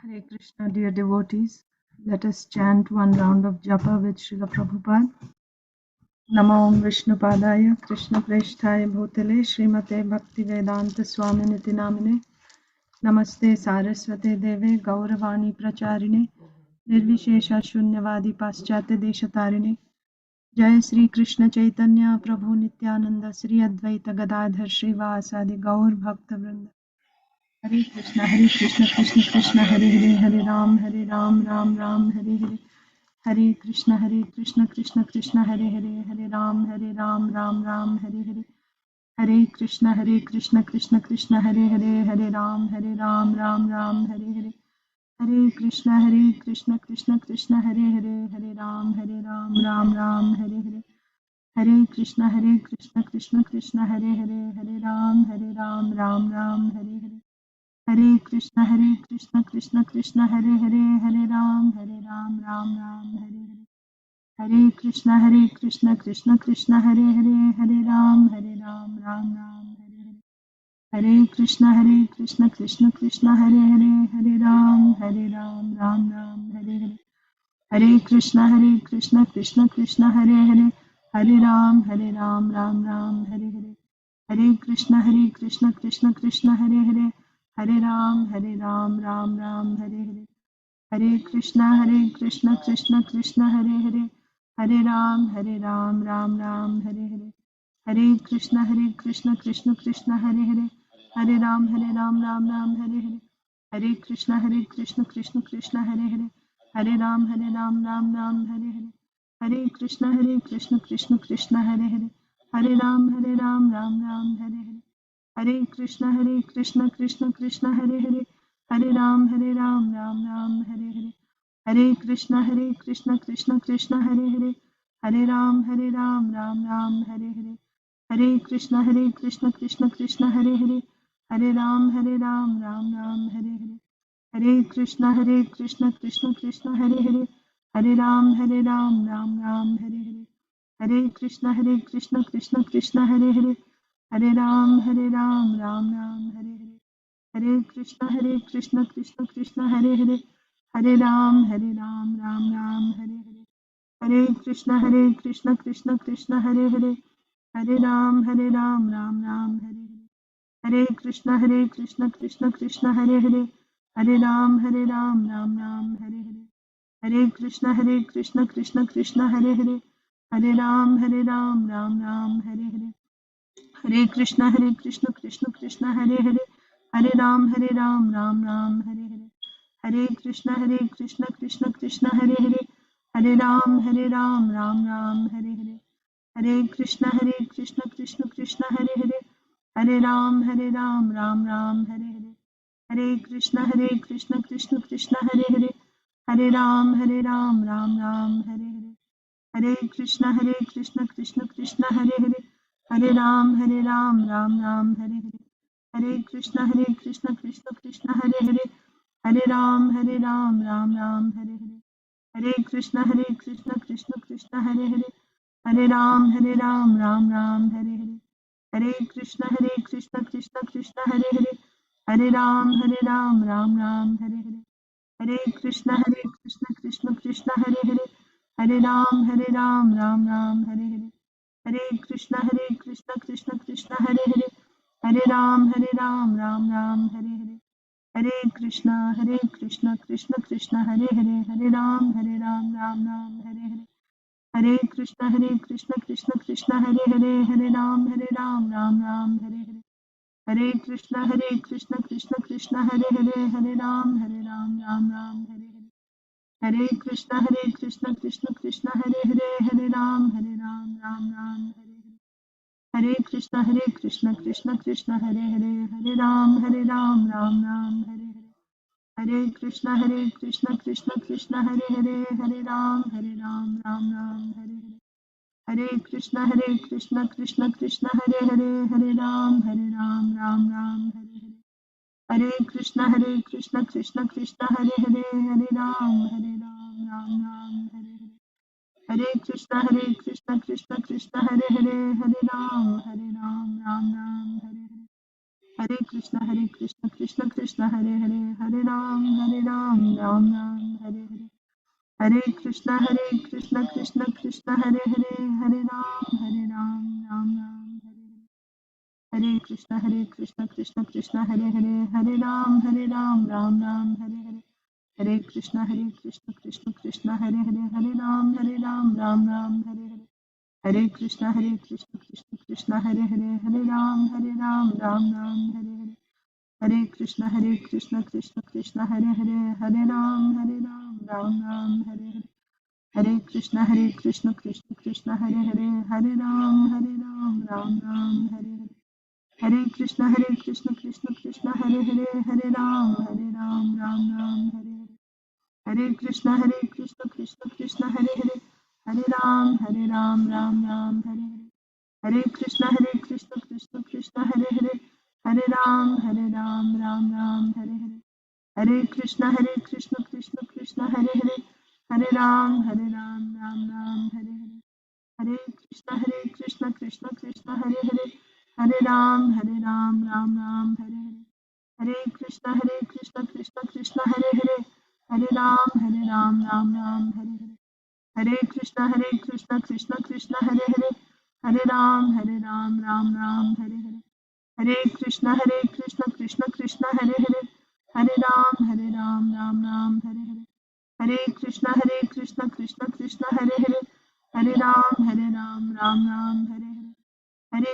Hare Krishna, dear devotees. Let us chant one round of japa with Srila Prabhupada. Namo Om Vishnupadaya Krishna Presthaya Bhutale Srimate Bhakti Vedanta Swaminiti Namine Namaste Saraswate Deve Gauravani Pracharine Nirvishesha Shunyavadi Paschate Deshatarine Jai Sri Krishna Chaitanya Prabhu Nityananda Sri Advaita Gadadhar Srivasadi Gaur Bhakta Vrinda Hare Krishna Krishna Krishna Hare Hare Hare Ram Ram Ram Hare Hare Hare Krishna Krishna Krishna Hare Hare Hare Ram Ram Ram Hare Hare Hare Krishna Krishna Krishna Hare Hare Hare Ram Ram Ram Hare Hare Hare Krishna Krishna Krishna Hare Hare Hare Ram Ram Ram Hare Hare Hare Krishna Krishna Krishna Hare Hare Hare Ram Ram Hare Hare Hare Krishna Krishna Krishna Hare Hare Hare Ram Ram Hare Hare Hare Krishna Krishna Krishna Hare Hare Hare Ram Ram Hare Hare Hare Krishna Krishna Krishna Hare Hare Hare Ram Ram Hare Hare Hare Krishna Krishna Krishna Hare Hare Hare Ram Ram Hare Hare Hare Krishna Krishna Krishna Hare Hare Hare Ram Ram Hare Hare Hare Krishna Krishna Krishna Hare Hare Hare Ram Ram Hare Hare Hare Krishna Krishna Krishna Hare Hare Hare Ram Ram Hare Hare Hare Krishna Krishna Krishna Hare Hare Hare Ram Ram Hare Hare Hare Krishna Krishna Krishna Hare Hare Hare Ram Ram Hare Hare Hare Krishna Krishna Krishna Hare Hare Hare Ram Ram Hare Hare Hare Krishna Krishna Krishna Hare Hare Hare Ram Ram Hare Hare Hare Krishna Krishna Krishna Hare Hare Hare Ram Ram Hare Hare Hare Krishna Krishna Krishna Hare Hare Hare Ram Ram Hare Hare Hare Krishna Krishna Krishna Hare Hare Hare Ram Ram Hare Hare Hare Krishna Krishna Krishna Hare Hare Hare Ram Ram Hare Hare Hare Krishna Krishna Krishna Hare Hare Hare Ram Ram Hare Hare Hare Krishna Krishna Krishna Hare Hare Hare Ram Ram Hare Hare Hare Krishna Krishna Krishna Hare Hare Hare Ram Ram Hare Hare Hare Krishna Krishna Krishna Hare Hare Hare Ram Ram Hare Hare Hare Krishna Krishna Krishna Hare Hare Hare Ram Ram Hare Hare Hare Krishna Krishna Krishna Hare Hare Hare Ram Ram Hare Hare Hare Krishna Krishna Krishna Hare Hare Hare Ram Ram Hare Hare Hare Krishna Krishna Krishna Hare Hare Hare Ram Ram Hare Hare Hare Krishna Krishna Krishna Hare Hare Hare Ram Ram Hare Hare Hare Krishna Krishna Krishna Hare Hare Hare Ram Ram Hare Hare Hare Krishna Krishna Krishna Hare Hare Hare Ram Ram Hare Hare Hare Krishna Krishna Krishna Hare Hare Hare Ram Ram Hare Hare Hare Krishna Krishna Krishna Hare Hare Hare Ram Ram Hare Hare Hare Krishna Krishna Krishna Hare Hare Hare Ram Ram Hare Hare Hare Krishna Krishna Krishna Hare Hare Hare Ram Ram Hare Hare Hare Krishna Krishna Krishna Hare Hare Hare Ram Ram Hare Hare Hare Krishna Krishna Krishna Hare Hare Hare Ram Ram Hare Hare Hare Krishna Krishna Krishna Hare Hare Hare Ram Ram Hare Hare Hare Krishna Krishna Krishna Hare Hare Hare Ram Ram Hare Hare Hare Krishna Krishna Krishna Hare Hare Hare Ram Ram Hare Hare Hare Krishna Krishna Krishna Hare Hare Hare Ram Ram Hare Hare Hare Krishna Krishna Krishna Hare Hare Hare Ram Ram Hare Hare Hare Krishna Krishna Krishna Hare Hare Hare Ram Ram Ram Hare Hare Hare Krishna Krishna Krishna Hare Hare Hare Ram Ram Ram Hare Hare Hare Krishna Krishna Krishna Hare Hare Hare Ram Ram Ram Hare Hare Hare Krishna Krishna Krishna Hare Hare Hare Ram Ram Ram Hare Hare Hare Krishna Krishna Hare Hare Hare Ram Ram Ram Hare Hare Hare Krishna Krishna Hare Hare Hare Ram Ram Ram Hare Hare Hare Krishna Krishna Hare Hare Hare Ram Ram Ram Hare Hare Hare Krishna Krishna Hare Hare Hare Ram Ram Ram Hare Hare Hare Krishna Krishna Hare Hare Hare Ram Ram Ram Hare Hare Hare Krishna Krishna Hare Hare Hare Ram Ram Ram Hare Hare Hare Krishna Krishna Hare Hare Hare Ram Ram Ram Hare Hare Hare Krishna Krishna Hare Hare Hare Ram Ram Ram Hare Hare Hare Krishna Krishna Hare Hare Hare Ram Ram Ram Hare Hare Hare Krishna Krishna Hare Hare Hare Ram Ram Ram Hare Hare Hare Krishna Krishna Hare Hare Hare Ram Ram Ram Hare Hare Hare Krishna Krishna Hare Hare Hare Ram Ram Ram Hare Hare Hare Krishna Krishna Hare Hare Hare Ram Ram Ram Hare Hare Hare Krishna Krishna Hare Hare Hare Ram Ram Ram Hare Hare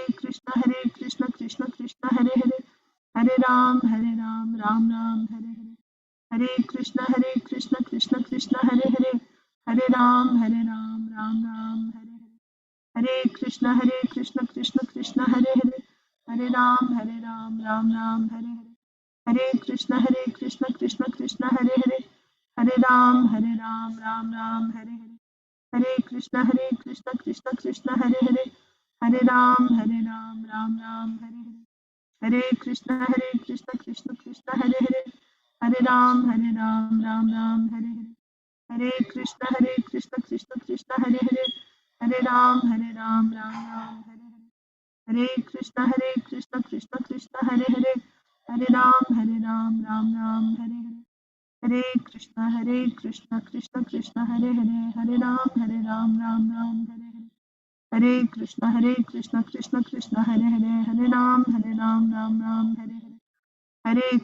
Hare Krishna Krishna Hare Hare Hare Ram Ram Ram Hare Hare Hare Krishna Krishna Hare Hare Hare Ram Ram Ram Hare Hare Hare Krishna Krishna Hare Hare Hare Ram Ram Ram Hare Hare Hare Krishna Krishna Hare Hare Hare Ram Ram Ram Hare Hare Hare Krishna Krishna Hare Hare Hare Ram Ram Ram Hare Hare Hare Krishna Krishna Hare Hare Hare Ram Ram Ram Hare Hare Hare Krishna Krishna Hare Hare Hare Ram Ram Ram Hare Hare Hare Krishna Krishna Hare Hare Hare Ram Ram Ram Hare Hare Hare Krishna Krishna Hare Hare Hare Ram Ram Ram Hare Hare Hare Krishna Krishna Hare Hare Hare Ram Ram Ram Hare Hare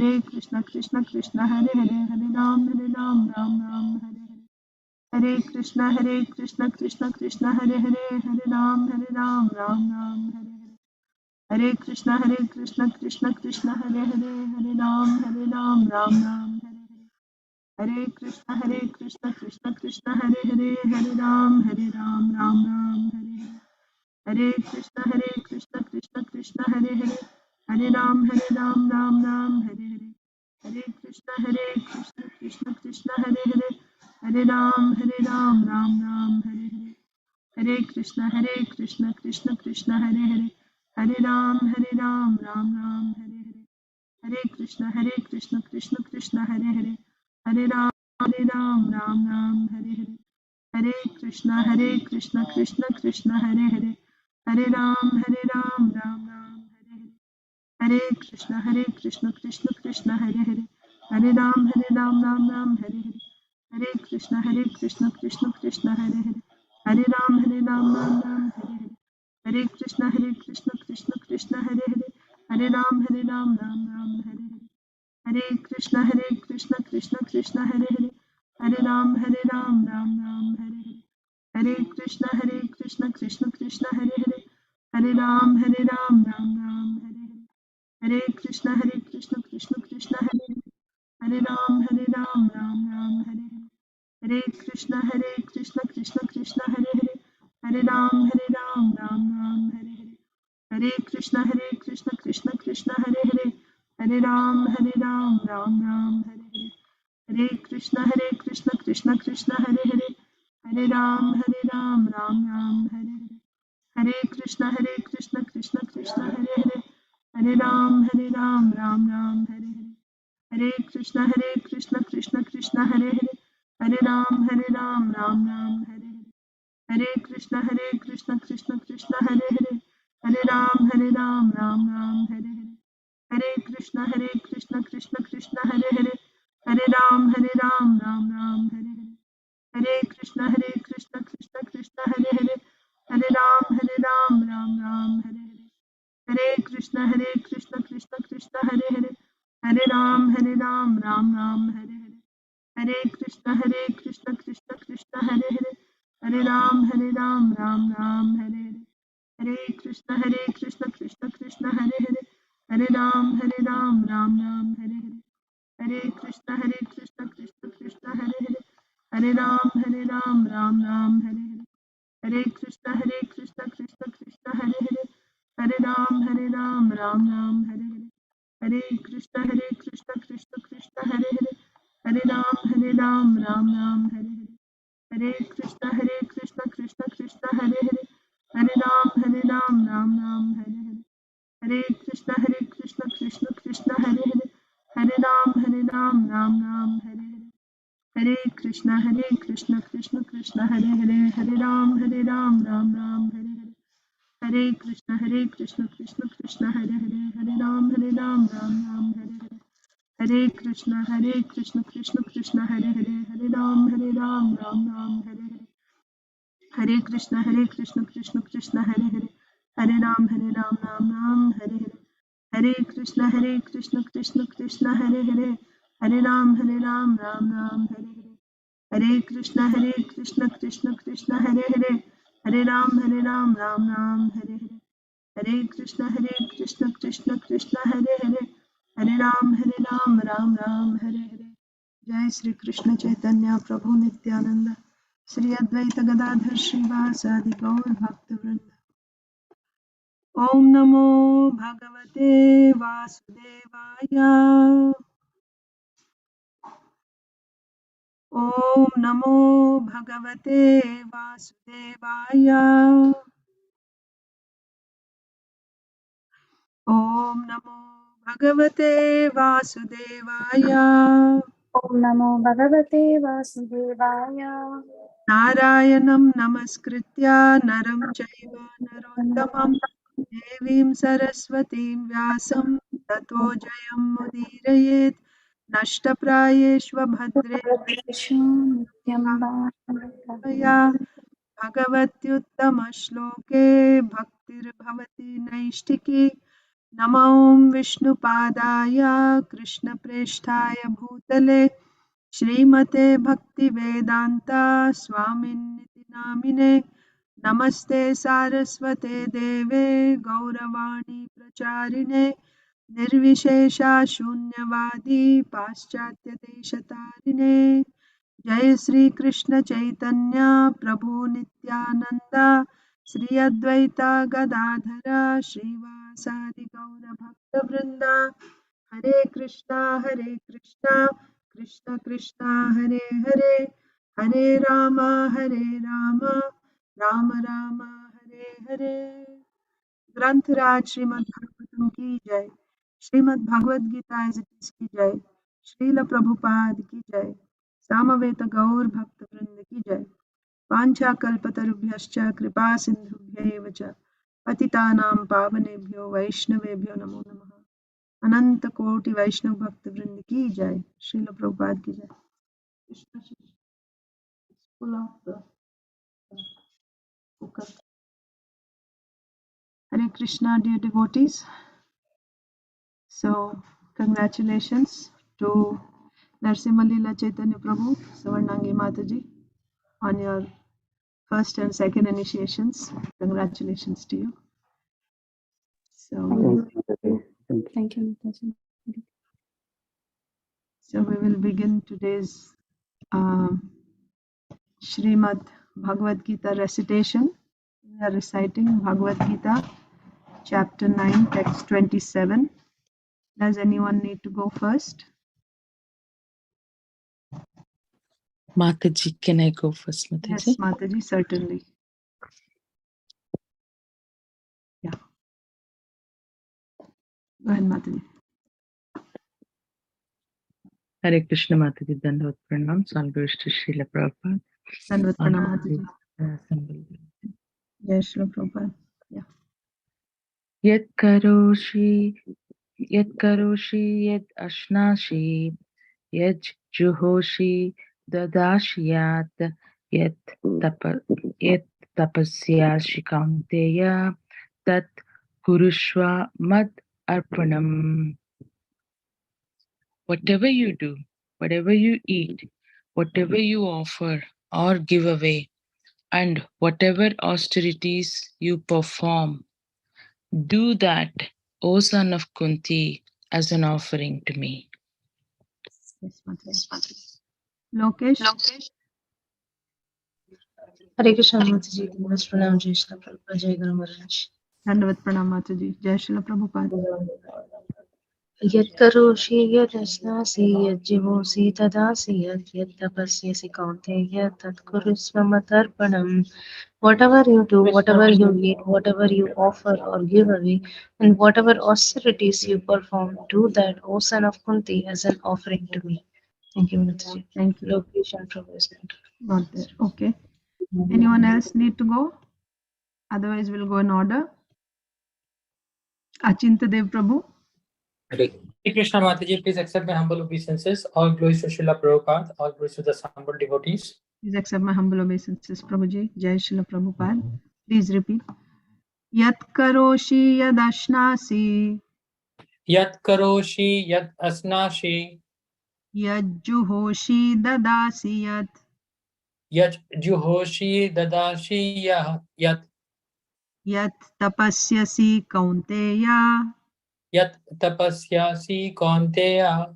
Hare Krishna Krishna Hare Hare Hare Ram Ram Ram Hare Hare Hare Krishna Krishna Hare Hare Hare Ram Ram Ram Hare Hare Hare Krishna Krishna Hare Hare Hare Ram Ram Ram Hare Hare Hare Krishna Krishna Hare Hare Hare Ram Ram Ram Hare Hare Hare Krishna Krishna Hare Hare Hare Ram Ram Ram Hare Hare Hare Krishna Krishna Hare Hare Hare Ram Ram Ram Hare Hare Hare Krishna Krishna Hare Hare Hare Ram Ram Ram Hare Hare Hare Krishna Krishna Hare Hare Hare Ram Ram Ram Hare Hare Hare Krishna Krishna Hare Hare Hare Ram Ram Ram Hare Hare Hare Krishna Krishna Hare Hare Hare Ram Ram Ram Hare Hare Hare Krishna Krishna Hare Hare Hare Ram Ram Ram Hare Hare Hare Krishna Krishna Hare Hare Hare Ram Ram Ram Hare Hare Hare Krishna Krishna Hare Hare Hare Ram Ram Ram Hare Hare Hare Krishna Krishna Hare Hare Hare Ram Ram Ram Hare Hare Hare Krishna Krishna Hare Hare Hare Ram Ram Ram Hare Hare Hare Krishna Krishna Hare Hare Hare Ram Ram Ram Hare Hare Hare Krishna Krishna Hare Hare Hare Ram Ram Ram Hare Hare Hare Krishna Krishna Hare Hare Hare Ram Ram Ram Hare Hare Hare Krishna Krishna Hare Hare Hare Ram Ram Ram Hare Hare Hare Krishna Krishna Krishna Hare Hare Hare Ram Ram Ram Hare Hare Hare Krishna Krishna Krishna Hare Hare Hare Ram Ram Hare Hare Hare Krishna Krishna Krishna Hare Hare Hare Ram Ram Hare Hare Hare Krishna Krishna Krishna Hare Hare Hare Ram Ram Hare Hare Hare Krishna Krishna Krishna Hare Hare Hare Ram Ram Hare Hare Hare Krishna Krishna Krishna Hare Hare Hare Ram Ram Hare Hare Hare Krishna Krishna Krishna Hare Hare Hare Ram Ram Hare Hare Hare Krishna Krishna Krishna Hare Hare Hare Ram Ram Hare Hare Hare Krishna Krishna Krishna Hare Hare Hare Ram Ram Hare Hare Hare Krishna Krishna Krishna Hare Hare Hare Ram Ram Hare Hare Hare Krishna Krishna Krishna Hare Hare Hare Ram Ram Hare Hare Hare Krishna Krishna Krishna Hare Hare Hare Ram Ram Hare Hare Hare Krishna Krishna Krishna Hare Hare Hare Ram Ram Hare Hare Hare Krishna Krishna Krishna Hare Hare Hare Ram Ram Hare Hare Hare Krishna Krishna Krishna Hare Hare Hare Ram Ram Hare Hare Hare Krishna Krishna Krishna Hare Hare Hare Ram Ram Hare Hare Hare Krishna Krishna Krishna Hare Hare Hare Ram Ram Hare Hare Jai Shri Krishna Chaitanya Prabhu Nityananda Shri Advaita Gadadhar Srivasadi Gaur Bhakta Vrinda Om Namo Bhagavate Vasudevaya Om Namo Bhagavate Vasudevaya Om Namo Bhagavate Vasudevaya Om Namo Bhagavate Vasudevaya. Narayanam Namaskritya Naram Chaiva Narottamam Devim Saraswatim Vyasam Tato Jayam Mudirayet Nashtaprayeshva Nityam Bhadreya Bhagavatyuttama Shloke Bhaktirbhavati Naishtiki Namo Vishnupadaya Krishna Presthaya Bhutale Srimate Bhaktivedanta Swaminiti Namine Namaste Saraswate Deve Gauravani Pracharine Nirvishesha Shunyavadi Paschatya Deshatarine Jai Sri Krishna Chaitanya Prabhu Nityananda Sri Advaita Gadadhara Srivasadi Gaura Bhakta Vrinda Hare Krishna Krishna Krishna Hare Hare Hare Rama Rama Rama Hare Hare ग्रंथराज Shrimad Bhagavatam की जय Srimad Bhagavad Gita as it is की जय श्रील प्रभुपाद की जय सामवेद गौर भक्त वृंद की जय वाञ्छा कल्पतरुभ्यश्च कृपा सिन्धुभ्यैव च पतितानां पावनेभ्यो वैष्णवेभ्यो नमो नमः अनंत कोटि वैष्णव भक्त वृंद की जय श्रील प्रभुपाद की जय Krishna full of the focus. Hare Krishna, dear devotees. So, congratulations to Narsimhalila Chaitanya Prabhu, Savarnangi Mataji, on your first and second initiations. Congratulations to you. So, Thank you, Mataji. so we will begin today's Srimad Bhagavad Gita recitation. We are reciting Bhagavad Gita, chapter 9, text 27. Does anyone need to go first? Mataji, can I go first, Mataji? Yes, Mataji, certainly. Yeah. Go ahead, Mataji. Hare Krishna, Mataji, Dandavad Pranam, Salvage to Srila Prabhupada. Dandavad Pranam, Mataji. Jai Srila Prabhupada. Yeah. Yat karoshi Yat karoshi yat ashnashi yat juhoshi dadashyat yat tapasyashi kaunteya tat kurushva mad arpanam. Whatever you do, whatever you eat, whatever you offer or give away, and whatever austerities you perform, do that, O son of Kunti, as an offering to me. Yes, Mataji. Lokesh. Hare Krishna Mataji, most pranam Jai Srila Prabhupada, Jai Guru Maharaj. Dandavat Pranam Mataji. Jai Srila Prabhupada. Yat karoshi yat asnasi yat jivosi tadasi yat tapasyasi kaunteya tat kurusva matarpanam. Whatever you do, whatever you eat, whatever you offer or give away, and whatever austerities you perform, do that, O son of Kunti, as an offering to me. Thank you, Mataji. Thank you. Location Professor. Not there. Okay. Anyone else need to go? Otherwise, we'll go in order. Achinta Dev Prabhu. Hare Krishna Mataji, please accept my humble obeisances. All glories to Srila Prabhupada, all glories to the humble devotees. Please accept my humble obeisances, Prabhuji. Jai Srila Prabhupada. Please repeat. Yat karoshi yad ashnasi Yat karoshi, yat asnashi, yad juhoshi dadasi yat yat juhoshi dadashi yat yat tapasyasi kaunteya yat tapasyasi kaunteya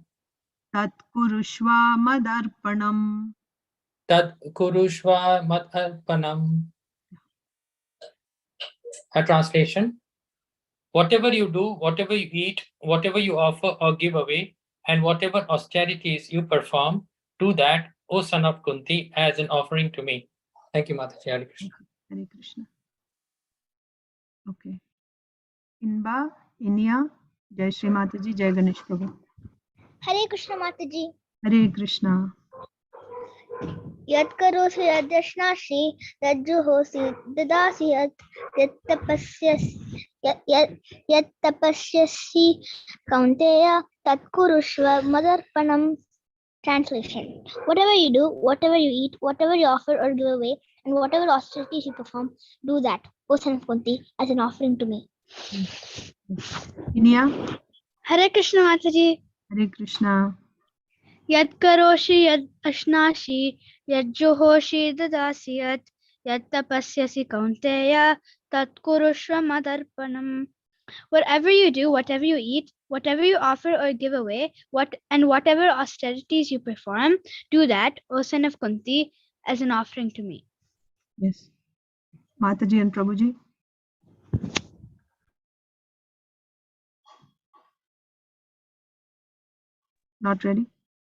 tat kurushva madarpanam. tat kurushva mat arpanam. A translation. Whatever you do, whatever you eat, whatever you offer or give away, and whatever austerities you perform, do that, O son of Kunti, as an offering to me. Thank you, Mataji. Hare Krishna. Hare Krishna. Okay. Inba, Inya, Jai Shri Mataji, Jai Ganesh Prabhu. Hare Krishna Mataji. Hare Krishna. Yat karosi yat dashnasi yat juhosi dadasi yat tapasyasi kaunteya tat kurushva madarpanam. Translation. Whatever you do, whatever you eat, whatever you offer or give away, and whatever austerities you perform, do that, O son of Kunti, as an offering to me. Inya, Hare Krishna Mataji. Hare Krishna. Yat karoshi yat ashnashi yat juhoshi dadasi yat tapasyasi kaunteya tat kurushva madarpanam. Whatever you do, whatever you eat, whatever you offer or give away, whatever austerities you perform, do that, O son of Kunti, as an offering to me. Yes. Mataji and Prabhuji. Not ready?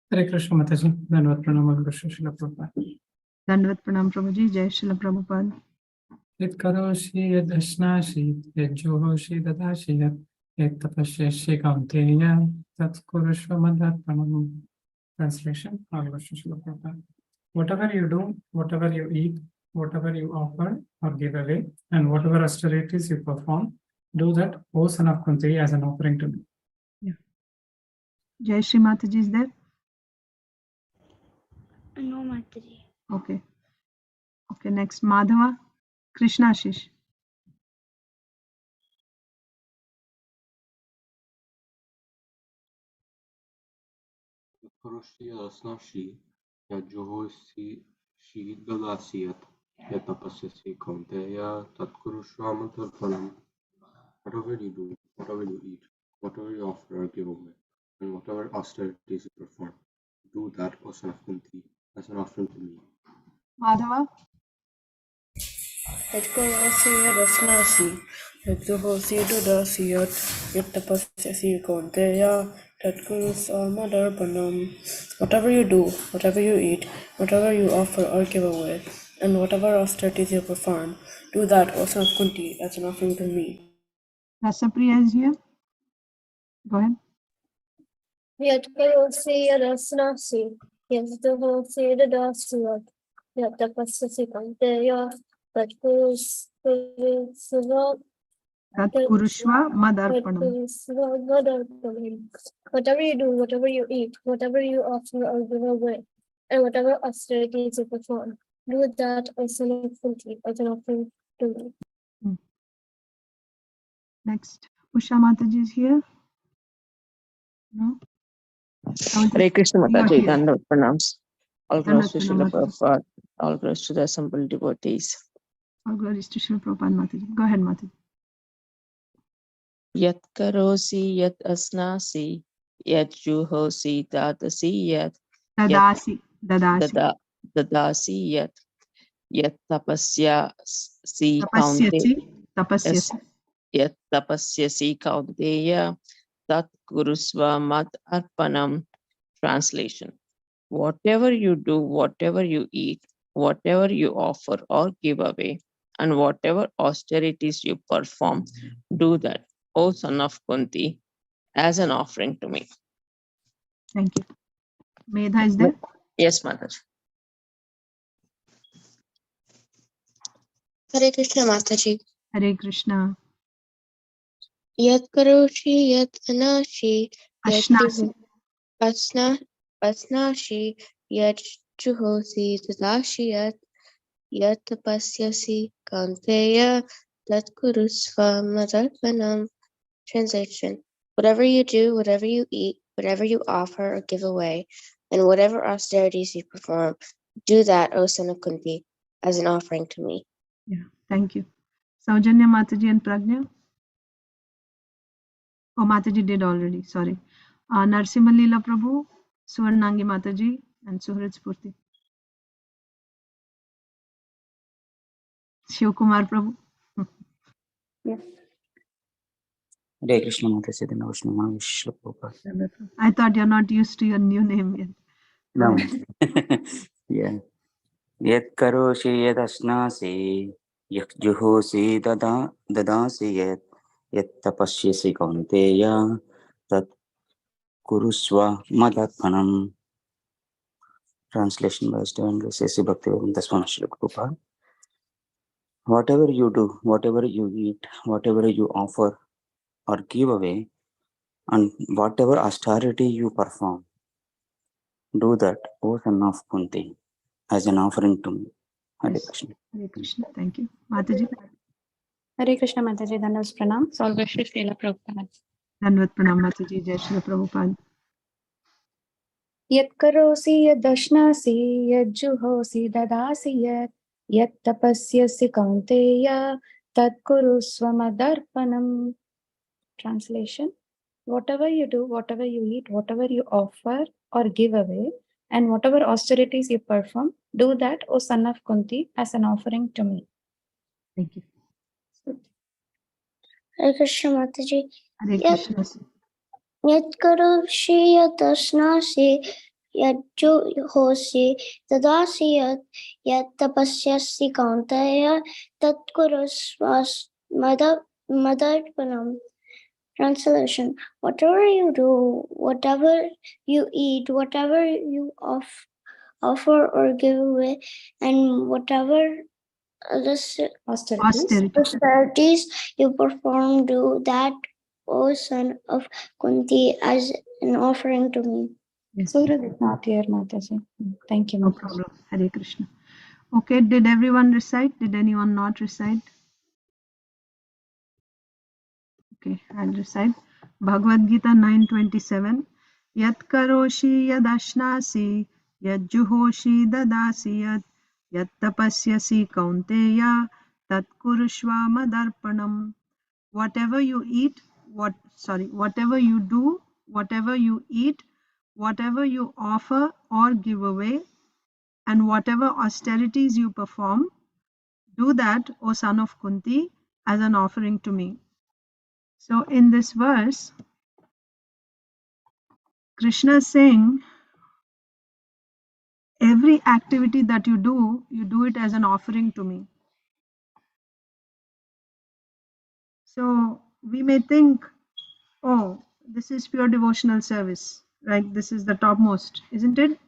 Hare Krishna Mataji, Dandavat Pranam Krishna Srila Prabhupada. Dandavat Pranam Prabhuji, Jai Srila Prabhupada. Yat karoshi yat ashnashi yat juhoshi dadashi yat tapasyashi kaunteya tat kurushva madarpanam. Translation, all Krishna Srila Prabhupada. Whatever you do, whatever you eat, whatever you offer or give away, and whatever austerities you perform, do that, O son of Kunti, as an offering to me. Yeah. Jai Shri Mataji is there? No, Mataji. Okay. Okay, next Madhava, Krishna Ashish. Karoshi asnashi yajuhosi dadasiyat yatapasyasi kaunteya tatkurushva matarpanam. Whatever you do, whatever you eat, whatever you offer or give away, and whatever austerities you perform, do that, O son of Kunti, as an offering to me. Madhava, Yat karosi yat asnasi yat juhosi dadasi yat tapasyasi kaunteya tat kurushva madarpanam. Whatever you do, whatever you eat, whatever you offer or give away, and whatever austerities you perform, do that, O son of Kunti, as an offering to me. Rasapriya is here. Go ahead. Yat karosi yat asnasi yat juhosi dadasi yat tapasyasi kaunteya tat kurushva Tat kurushva madarpanam. Whatever you do, whatever you eat, whatever you offer or give away, and whatever austerities you perform, do that as an offering as an offering to me. Next, Usha Mataji is here. No. Hare Krishna You are Mataji, here. Dandavat Pranams. All glories to Srila Dandavat Pranam, Mataji. Prabhupada, all glories to the assembled devotees. All glories to Srila Prabhupada Mataji. Go ahead, Mataji. Yat karosi, yat asnasi, yat juhosi, dadasi, yat Dadasi. dadasi, yat tapasya si kaunte, Tapasyasi. yat tapasyasi kaunteya, tat gurusva mat arpanam. Translation. Whatever you do, whatever you eat, whatever you offer or give away, and whatever austerities you perform, do that, O son of Kunti, as an offering to me. Thank you. Medha is there? Yes, Mataji. Hare Krishna Mataji. Hare Krishna. Yat karoshi yat anashi yat Ashnasi. pasnashi yat juhosi tadashi yat tapasyasi kaunteya tat kurusva madarpanam. Translation. Whatever you do, whatever you eat, whatever you offer or give away, and whatever austerities you perform, do that, O son of Kunti, as an offering to me. Yeah, thank you. Saujanya Mataji and Pragnya. Oh, Mataji did already, sorry. Narsimha Leela Prabhu, Suvarnangi Mataji, and Suhrit Spurti. Shiv Kumar Prabhu. Hare Krishna Mataji, Dana Vishnu Srila Prabhupada. I thought you're not used to your new name yet. No. Yeah. Yat karoshi yat asnasi, yat juhosi dadasi yat tapasyasi kaunteya, tat kurusva madarpanam. Translation by Sri Sesi Bhaktivedanta Swami Srila Prabhupada. Whatever you do, whatever you eat, whatever you offer or give away, and whatever austerity you perform, do that, O son of Kunti, as an offering to me. Hare Yes. Krishna. Hare Krishna. Thank you. Mataji. Hare Krishna Mataji, Dandavat Pranam. Salvation Srila Prabhupada. Dandavat Pranam Mataji. Jai Srila Prabhupada. Yat karosi yad dashnasi yad juhosi dadasi yat tapasyasi kaunteya tat kurusva madarpanam. Translation. Whatever you do, whatever you eat, whatever you offer or give away, and whatever austerities you perform, do that, O son of Kunti, as an offering to me. Thank you. Hare Krishna Mataji. Hare Krishna. Yat karoshi yat asnasi yat juhosi tadasi yat tapasyasi kaunteya tat kurusvas madarpanam. Translation. Whatever you do, whatever you eat, whatever you offer or give away, and whatever austerities you perform, do that, O son of Kunti, as an offering to me. Yes. Surah is not here, Mataji. Thank you, No Mataji. problem. Hare Krishna. Okay, did everyone recite? Did anyone not recite? Okay, I'll recite. Bhagavad Gita 9:27. Yat karoshi yadashnasi yad juhoshi dadasi yat tapasyasi kaunteya tat kurushva madarpanam. Whatever you eat, whatever you do, whatever you eat, whatever you offer or give away, and whatever austerities you perform, do that, O son of Kunti, as an offering to me. So in this verse, Krishna is saying, every activity that you do it as an offering to me. So we may think, oh, this is pure devotional service, right? This is the topmost, isn't it?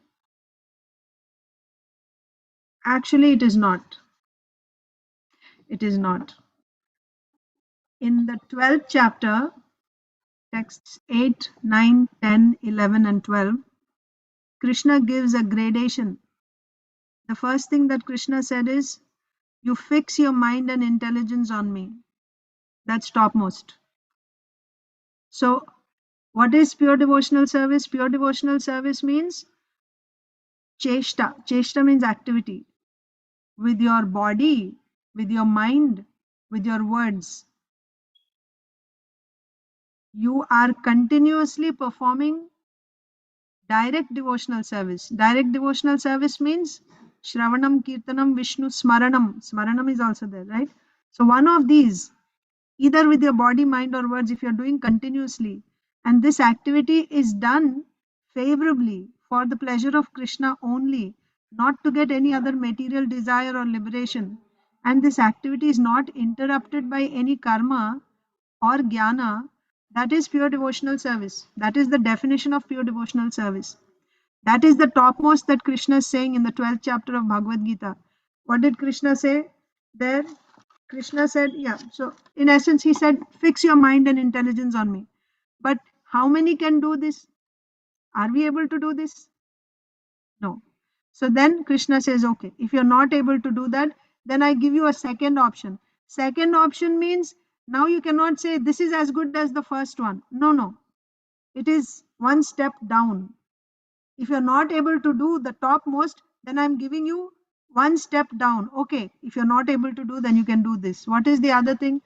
Actually, it is not. It is not. In the 12th chapter, texts 8, 9, 10, 11, and 12, Krishna gives a gradation. The first thing that Krishna said is, you fix your mind and intelligence on me. That's topmost. So, what is pure devotional service? Pure devotional service means cheshta. Cheshta means activity. With your body, with your mind, with your words. You are continuously performing direct devotional service. Direct devotional service means Shravanam, Kirtanam, Vishnu, Smaranam. Smaranam is also there, right? So one of these, either with your body, mind, or words, if you're doing continuously, and this activity is done favorably for the pleasure of Krishna only, not to get any other material desire or liberation, and this activity is not interrupted by any karma or jnana, that is pure devotional service. That is the definition of pure devotional service. That is the topmost that Krishna is saying in the 12th chapter of Bhagavad Gita. What did Krishna say there? Krishna said, yeah, so in essence, he said, fix your mind and intelligence on me. But how many can do this? Are we able to do this? No. So then Krishna says, okay, if you're not able to do that, then I give you a second option. Second option means now you cannot say this is as good as the first one. No, no. It is one step down. If you're not able to do the topmost, then I'm giving you one step down. Okay, if you're not able to do, then you can do this. What is the other thing?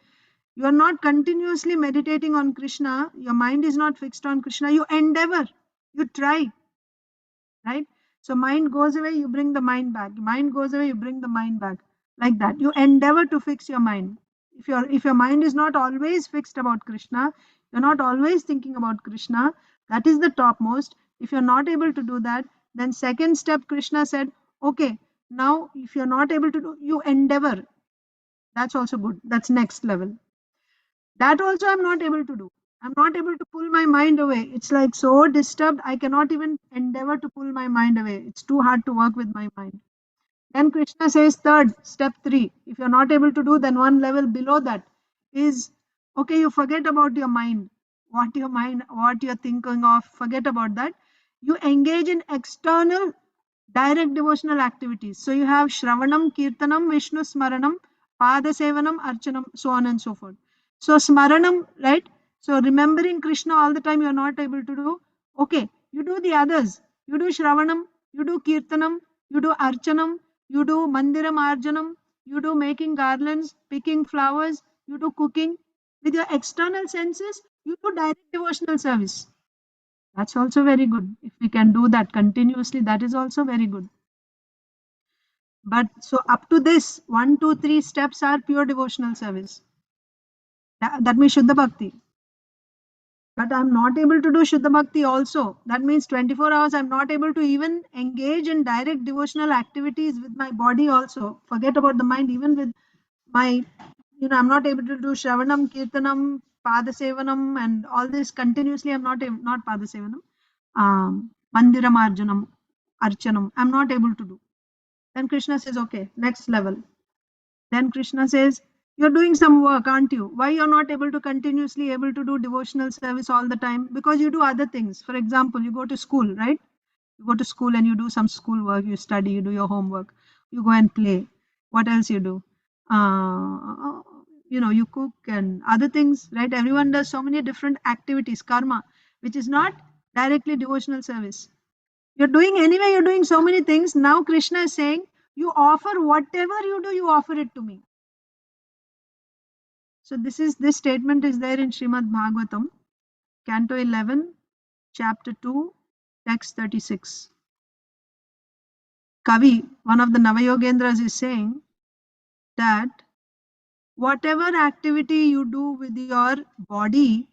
You are not continuously meditating on Krishna. Your mind is not fixed on Krishna. You endeavor, you try, right? So mind goes away, you bring the mind back. Mind goes away, you bring the mind back. Like that. You endeavor to fix your mind. If your mind is not always fixed about Krishna, you're not always thinking about Krishna, that is the topmost. If you're not able to do that, then second step Krishna said, okay, now if you're not able to do, you endeavor. That's also good. That's next level. That also I'm not able to do. I'm not able to pull my mind away. It's like so disturbed, I cannot even endeavor to pull my mind away. It's too hard to work with my mind. Then Krishna says, third, step 3. If you're not able to do, then one level below that is, okay, you forget about your mind. What you're thinking of, forget about that. You engage in external direct devotional activities. So you have Shravanam, Kirtanam, Vishnu Smaranam, Pada Sevanam, Archanam, so on and so forth. So Smaranam, right? So remembering Krishna all the time you're not able to do. Okay, you do the others. You do Shravanam, you do Kirtanam, you do Archanam, you do Mandiram Arjanam, you do making garlands, picking flowers, you do cooking. With your external senses, you do direct devotional service. That's also very good. If we can do that continuously, that is also very good. But so up to this, 1, 2, 3 steps are pure devotional service. That means Shuddha Bhakti. But I'm not able to do Shuddha Bhakti also. That means 24 hours I'm not able to even engage in direct devotional activities with my body also. Forget about the mind, even with my, I'm not able to do Shravanam, Kirtanam, Padasevanam and all this continuously. I'm not Padasevanam. Mandiram Arjanam, Archanam. I'm not able to do. Then Krishna says, okay, next level. Then Krishna says, you're doing some work, aren't you? Why you're not able to continuously able to do devotional service all the time? Because you do other things. For example, you go to school, right? You go to school and you do some school work, you study, you do your homework, you go and play. What else you do? You cook and other things, right? Everyone does so many different activities, karma, which is not directly devotional service. You're doing anyway, you're doing so many things. Now Krishna is saying, you offer whatever you do, you offer it to me. So this statement is there in Srimad Bhagavatam, Canto 11, Chapter 2, Text 36. Kavi, one of the Navayogendras, is saying that whatever activity you do with your body,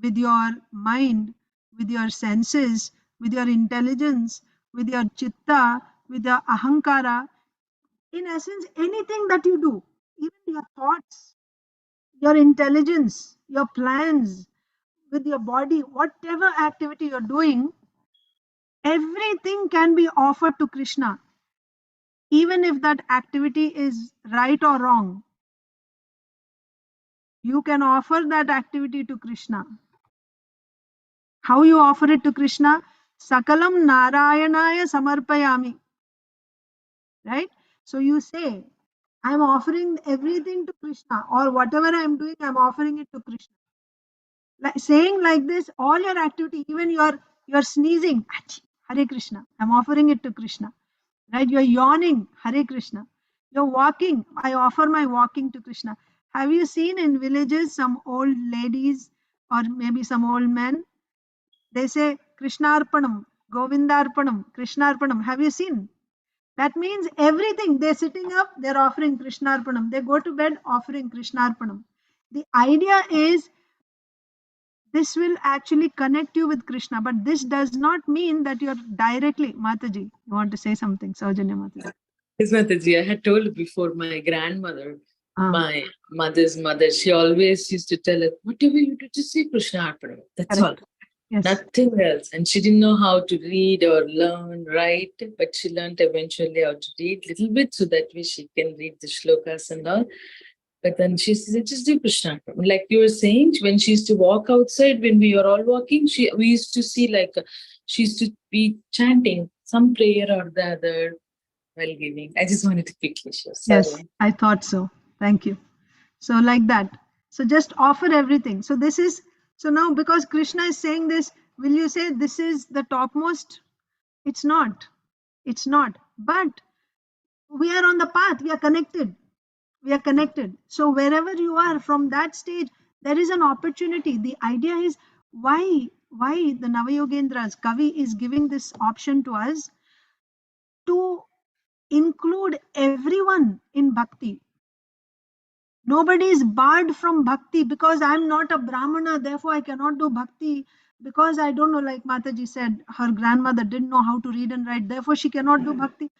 with your mind, with your senses, with your intelligence, with your chitta, with your ahankara, in essence, anything that you do, even your thoughts, your intelligence, your plans, with your body, whatever activity you're doing, everything can be offered to Krishna, even if that activity is right or wrong. you can offer that activity to Krishna. How you offer it to Krishna? Sakalam Narayanaya Samarpayami. Right? So you say, I'm offering everything to Krishna, or whatever I'm doing, I'm offering it to Krishna. Like, saying like this, all your activity, even you're sneezing, Hare Krishna, I'm offering it to Krishna. Right? You're yawning, Hare Krishna. You're walking, I offer my walking to Krishna. Have you seen in villages some old ladies or maybe some old men? They say Krishna Arpanam, Govinda Arpanam, Krishna Arpanam. Have you seen? That means everything. They're sitting up, they're offering Krishna Arpanam. They go to bed offering Krishna Arpanam. The idea is this will actually connect you with Krishna, but this does not mean that you're directly. Mataji, you want to say something? Saujanya Mataji. Yes, Mataji, I had told before my grandmother, Ah, my mother's mother, she always used to tell us, whatever you do, just say Krishna Arpanam. That's correct. all. Yes. Nothing else. And she didn't know how to read or learn, write, but she learned eventually how to read a little bit so that way she can read the slokas and all. But then she said, just do Krishna. Like you were saying, when she used to walk outside, when we were all walking, we used to see like she used to be chanting some prayer or the other while giving. I just wanted to quickly share. Sorry. Yes, I thought so. Thank you. So like that. So just offer everything. So this is, so now because Krishna is saying this, will you say this is the topmost? It's not. It's not. But we are on the path. We are connected. We are connected. So wherever you are from that stage, there is an opportunity. The idea is why the Navayogendras, Kavi is giving this option to us to include everyone in bhakti. Nobody is barred from bhakti because I'm not a Brahmana, therefore I cannot do bhakti because I don't know, like Mataji said, her grandmother didn't know how to read and write, therefore she cannot do bhakti.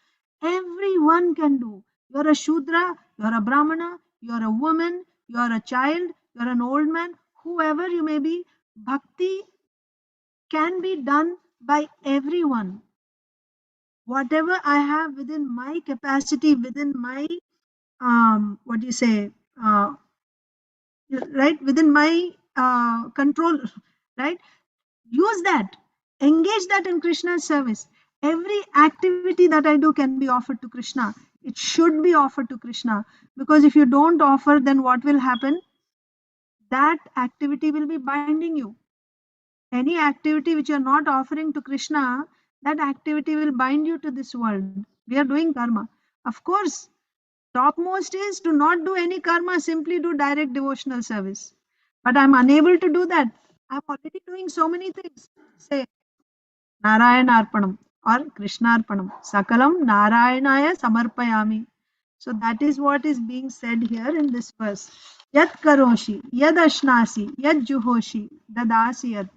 Everyone can do. You're a Shudra, you're a Brahmana, you're a woman, you're a child, you're an old man, whoever you may be, bhakti can be done by everyone. Whatever I have within my capacity, within my, what do you say, right, within my control, right, use that, engage that in Krishna's service. Every activity that I do can be offered to Krishna. It should be offered to Krishna, because if you don't offer, then what will happen? That activity will be binding you. Any activity which you are not offering to Krishna, that activity will bind you to this world. We are doing karma, of course. Topmost is to not do any karma, simply do direct devotional service. But I'm unable to do that. I'm already doing so many things. Say Narayana Arpanam or Krishna Arpanam. Sakalam Narayanaya Samarpayami. So that is what is being said here in this verse. Yat karoshi, yad ashnasi, yad juhoshi, dadasi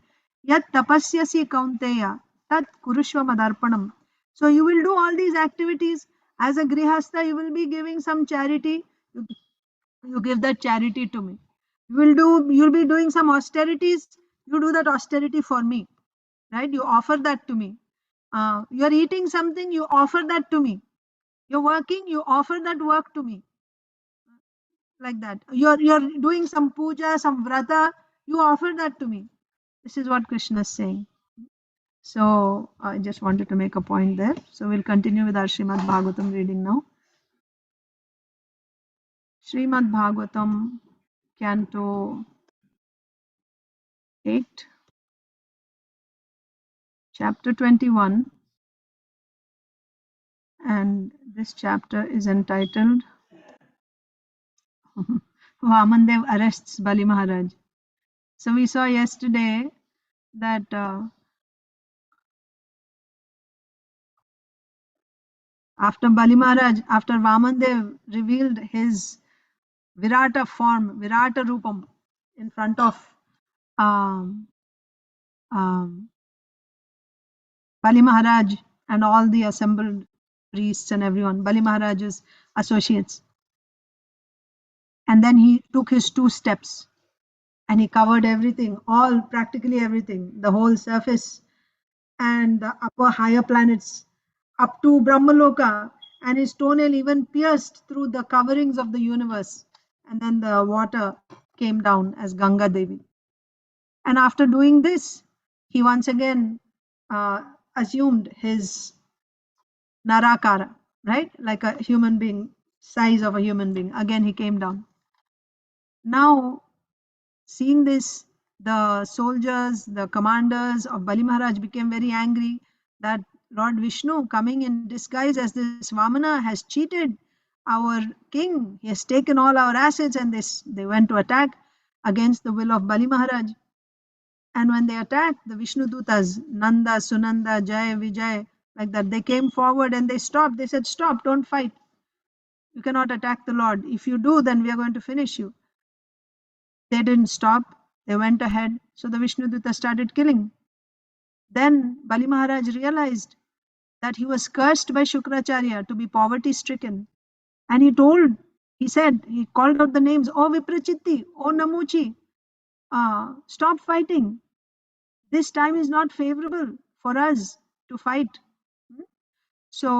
yat tapasyasi kaunteya, tat kurushva madarpanam. So you will do all these activities. As a grihastha, you will be giving some charity. You give that charity to me. You'll be doing some austerities. You do that austerity for me, right? You offer that to me. You're eating something, you offer that to me. You're working, you offer that work to me. Like that. You're doing some puja, some vrata, you offer that to me. This is what Krishna is saying. So I just wanted to make a point there. So we'll continue with our Srimad Bhagavatam reading now. Srimad Bhagavatam, Canto 8, Chapter 21. And this chapter is entitled Vamandev arrests Bali Maharaj. So we saw yesterday that after Bali Maharaj, after Vamandev revealed his Virata form, Virata Rupam in front of um, Bali Maharaj and all the assembled priests and everyone, Bali Maharaj's associates. And then he took his 2 steps and he covered everything, practically everything, the whole surface and the upper higher planets up to Brahmaloka, and his toenail even pierced through the coverings of the universe. And then the water came down as Ganga Devi. And after doing this, he once again assumed his Narakara, right? Like a human being, size of a human being. Again, he came down. Now, seeing this, the soldiers, the commanders of Bali Maharaj became very angry that Lord Vishnu, coming in disguise as this Vamana, has cheated our king. He has taken all our assets, and they went to attack against the will of Bali Maharaj. And when they attacked, the Vishnu Dutas, Nanda, Sunanda, Jai, Vijay, like that, they came forward and they stopped. They said, "Stop, don't fight. You cannot attack the Lord. If you do, then we are going to finish you." They didn't stop. They went ahead. So the Vishnu Dutas started killing. Then Bali Maharaj realized that he was cursed by Shukracharya to be poverty stricken. And he said, he called out the names, "Oh Viprachitti, oh Namuchi, stop fighting. This time is not favorable for us to fight." So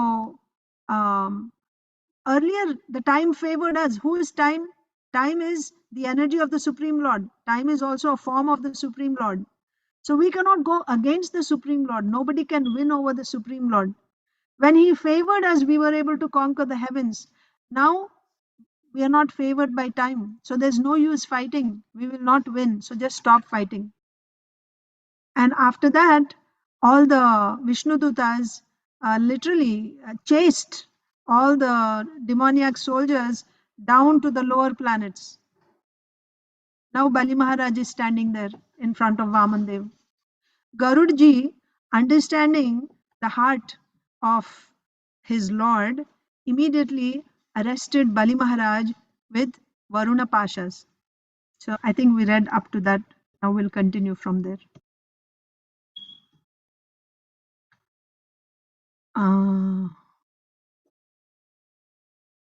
earlier the time favored us. Who is time? Time is the energy of the Supreme Lord. Time is also a form of the Supreme Lord. So we cannot go against the Supreme Lord. Nobody can win over the Supreme Lord. When he favored us, we were able to conquer the heavens. Now we are not favored by time. So there's no use fighting. We will not win. So just stop fighting. And after that, all the Vishnu Dutas literally chased all the demoniac soldiers down to the lower planets. Now Bali Maharaj is standing there in front of Vaman Dev. Garudji, understanding the heart of his lord, immediately arrested Bali Maharaj with Varuna Pashas. So I think we read up to that. Now we'll continue from there.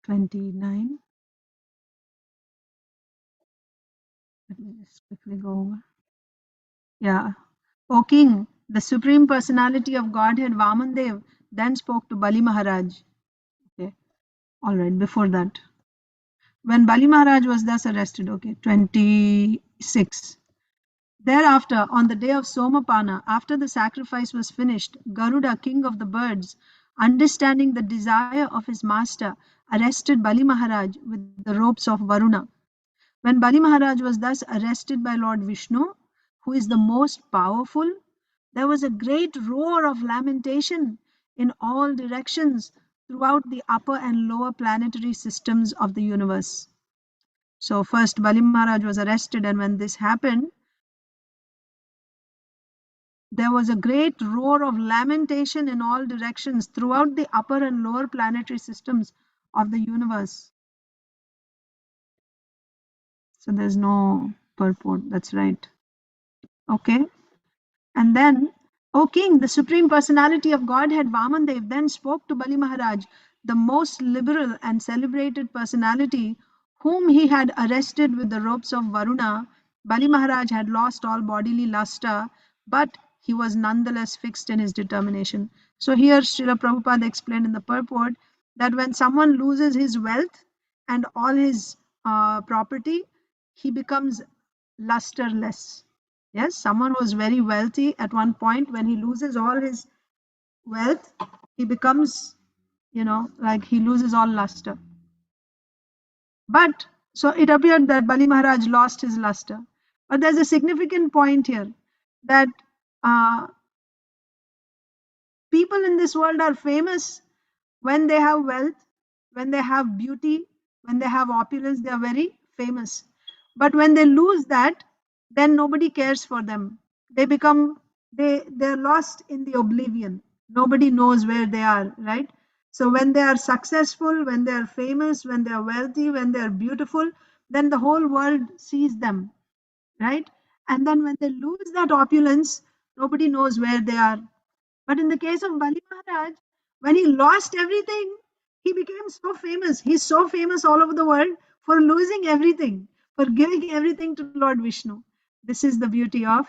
29. Let me just quickly go over. Yeah. O king, the supreme personality of Godhead Vamandev then spoke to Bali Maharaj. Okay. All right. Before that, when Bali Maharaj was thus arrested, okay, 26. Thereafter, on the day of Somapana, after the sacrifice was finished, Garuda, king of the birds, understanding the desire of his master, arrested Bali Maharaj with the ropes of Varuna. When Bali Maharaj was thus arrested by Lord Vishnu, who is the most powerful, there was a great roar of lamentation in all directions throughout the upper and lower planetary systems of the universe. So first Bali Maharaj was arrested, and when this happened, there was a great roar of lamentation in all directions throughout the upper and lower planetary systems of the universe. So there's no purport, that's right. Okay. And then, O king, the supreme personality of Godhead Vamandev then spoke to Bali Maharaj, the most liberal and celebrated personality, whom he had arrested with the ropes of Varuna. Bali Maharaj had lost all bodily luster, but he was nonetheless fixed in his determination. So here Srila Prabhupada explained in the purport that when someone loses his wealth and all his property, he becomes lusterless. Yes, someone who is very wealthy at one point, when he loses all his wealth, he becomes, like he loses all luster. But so it appeared that Bali Maharaj lost his luster. But there's a significant point here that people in this world are famous when they have wealth, when they have beauty, when they have opulence, they are very famous. But when they lose that, then nobody cares for them. They're lost in the oblivion. Nobody knows where they are, right? So when they are successful, when they are famous, when they are wealthy, when they are beautiful, then the whole world sees them, right? And then when they lose that opulence, nobody knows where they are. But in the case of Bali Maharaj, when he lost everything, he became so famous. He's so famous all over the world for losing everything, for giving everything to Lord Vishnu. This is the beauty of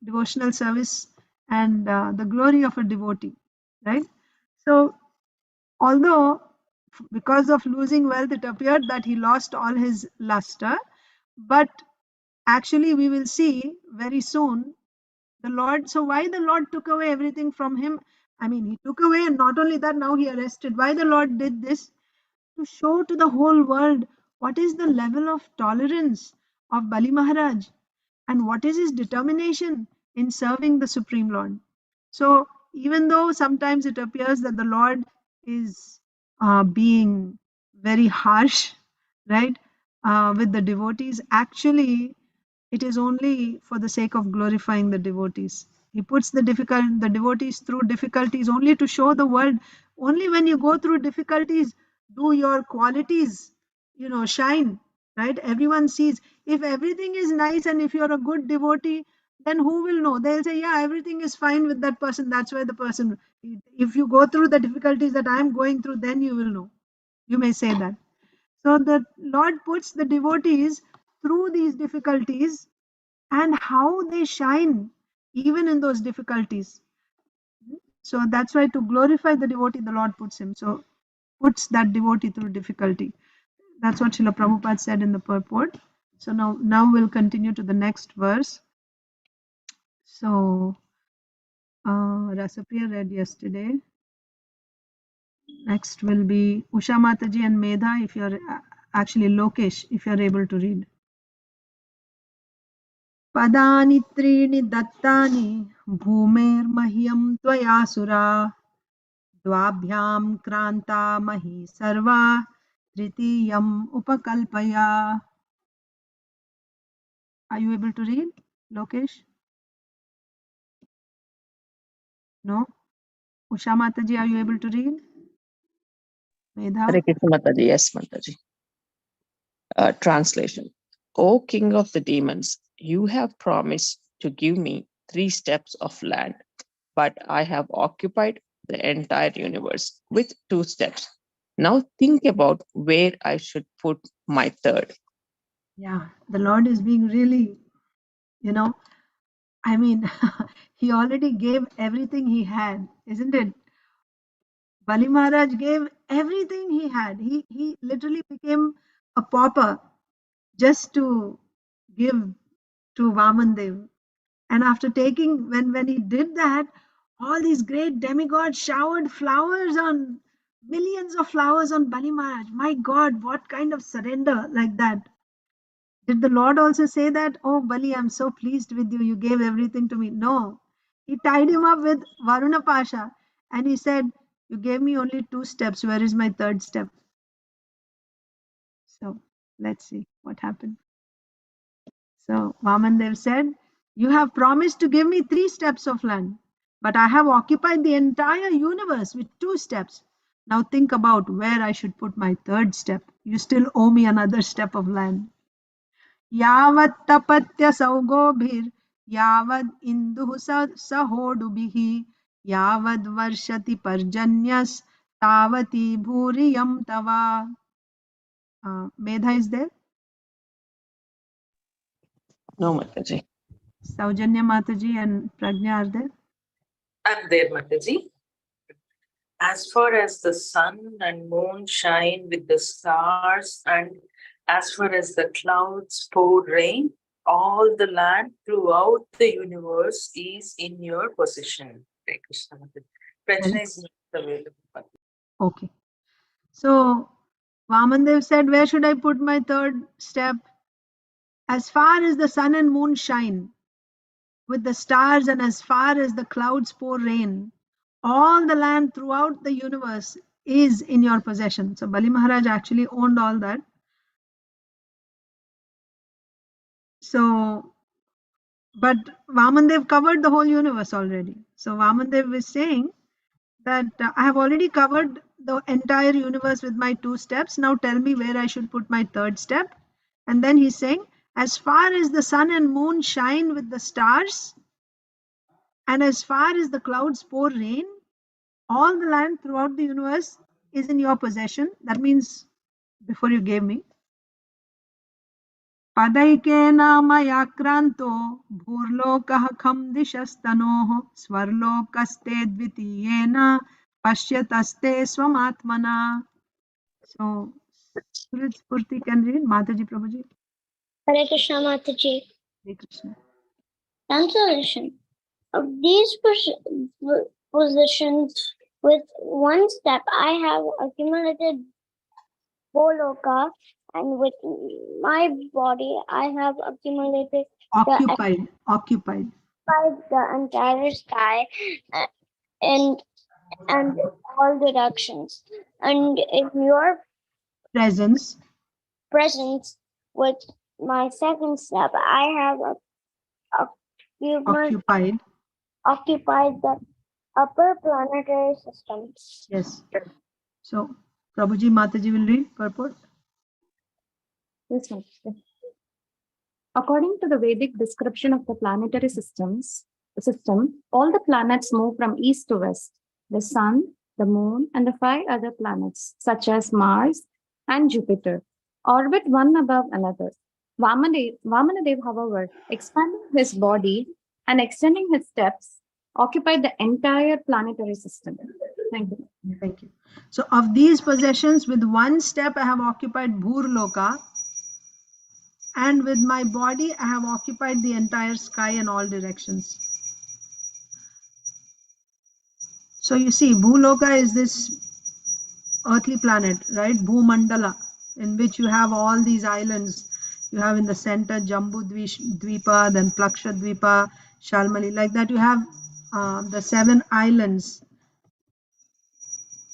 devotional service and the glory of a devotee, right? So, although because of losing wealth, it appeared that he lost all his luster, But actually, we will see very soon the Lord. So, why the Lord took away everything from him? I mean, he took away, and not only that, now he arrested. Why the Lord did this? To show to the whole world what is the level of tolerance of Bali Maharaj and what is his determination in serving the Supreme Lord. So, even though sometimes it appears that the Lord is being very harsh, right, with the devotees, actually, it is only for the sake of glorifying the devotees. He puts the devotees through difficulties only to show the world. Only when you go through difficulties do your qualities, shine, right? Everyone sees. If everything is nice and if you're a good devotee, then who will know? They'll say, yeah, everything is fine with that person. That's why the person, if you go through the difficulties that I'm going through, then you will know. You may say that. So the Lord puts the devotees through these difficulties and how they shine even in those difficulties. So that's why to glorify the devotee, the Lord puts him. So puts that devotee through difficulty. That's what Srila Prabhupada said in the purport. So now we'll continue to the next verse. So Rasapriya read yesterday. Next will be Usha Mataji and Medha, if you're actually Lokesh, if you're able to read. पदानि त्रीणि दत्तानि भूमेर्मह्यं त्वया सुरा द्वाभ्यां क्रान्ता मही सर्वा तृतीयम् उपकल्पया. Are you able to read, Lokesh? No? Usha Mataji, are you able to read? Medha? Hare Krishna Mataji, yes, Mataji. Translation. O King of the demons, you have promised to give me 3 steps of land, but I have occupied the entire universe with 2 steps. Now think about where I should put my third. Yeah, the Lord is being really, I mean, he already gave everything he had, isn't it? Bali Maharaj gave everything he had. He literally became a pauper just to give to Vamandev. And after taking, when he did that, all these great demigods showered flowers on, millions of flowers on Bali Maharaj. My God, what kind of surrender like that? Did the Lord also say that, oh Bali, I'm so pleased with you, you gave everything to me? No. He tied him up with Varuna Pasha and he said, you gave me only 2 steps. Where is my third step? So let's see what happened. So Vamandev said, you have promised to give me 3 steps of land, but I have occupied the entire universe with 2 steps. Now think about where I should put my third step. You still owe me another step of land. यावत्तपत्य सौगोभिर् यावद् इन्दुः सहोडुभिः यावद्वर्षति पर्जन्यस् तावती भूरियं तवा. Medha is there? No, Mataji. Saujanya Mataji and Pragnya are there? I'm there, Mataji. As far as the sun and moon shine with the stars, and as far as the clouds pour rain, all the land throughout the universe is in your possession. Hare Krishna Mataji. Prajna is not available. Okay. So Vamandev said, where should I put my third step? As far as the sun and moon shine with the stars and as far as the clouds pour rain, all the land throughout the universe is in your possession. So Bali Maharaj actually owned all that. So, but Vamandev covered the whole universe already. So Vamandev is saying that I have already covered the entire universe with my 2 steps. Now tell me where I should put my third step. And then he's saying, as far as the sun and moon shine with the stars, and as far as the clouds pour rain, all the land throughout the universe is in your possession. That means before you gave me. पदैकेन मयाक्रान्तो भूर्लोकः खं दिशस्तनोः स्वर्लोकस्ते द्वितीयेन पश्यतस्ते स्वमात्मना. So Surit Spurti can read. Mataji Prabhuji. Hare Krishna Mataji. Hare Krishna. Translation. Of these positions, with one step, I have accumulated Boloka, and with my body, I have accumulated Occupied. the entire sky uh, and all directions. And in your Presence. presence, with my second step, I have occupied the upper planetary systems. Yes. So, Prabhuji Mataji will read purport. Yes, Master. According to the Vedic description of the planetary system, all the planets move from east to west. The sun, the moon, and the 5 other planets, such as Mars and Jupiter, orbit one above another. Vamanadev, however, expanding his body and extending his steps, occupied the entire planetary system. Thank you. Thank you. So, of these possessions, with one step, I have occupied Bhurloka, and with my body, I have occupied the entire sky in all directions. So, you see, Bhuloka is this earthly planet, right? Bhumandala, in which you have all these islands. You have in the center Jambu Dvipa, then Plaksha Dvipa, Shalmali, like that. You have the 7 islands.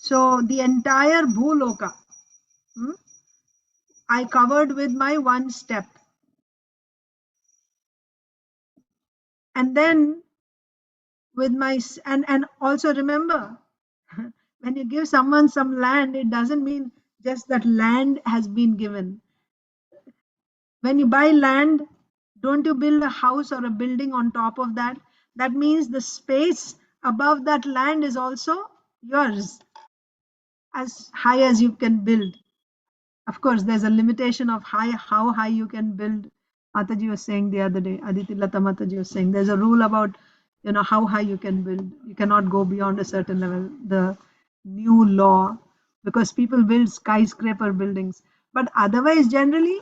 So the entire Bhuloka, I covered with my one step. And then with my, and also remember, when you give someone some land, it doesn't mean just that land has been given. When you buy land, don't you build a house or a building on top of that? That means the space above that land is also yours, as high as you can build. Of course, there's a limitation of how high you can build. Mataji was saying the other day, Aditi Lata Mataji was saying, there's a rule about, how high you can build. You cannot go beyond a certain level. The new law, because people build skyscraper buildings. But otherwise, generally,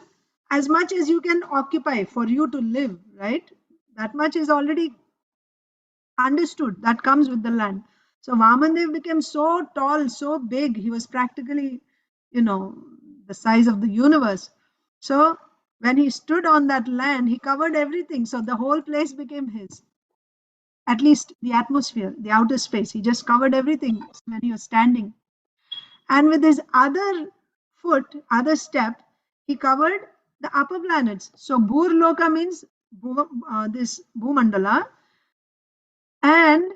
as much as you can occupy for you to live, right? That much is already understood. That comes with the land. So Vamandev became so tall, so big. He was practically, the size of the universe. So when he stood on that land, he covered everything. So the whole place became his. At least the atmosphere, the outer space. He just covered everything when he was standing. And with his other other step, he covered the upper planets. So Bhurloka means this Bhumandala. And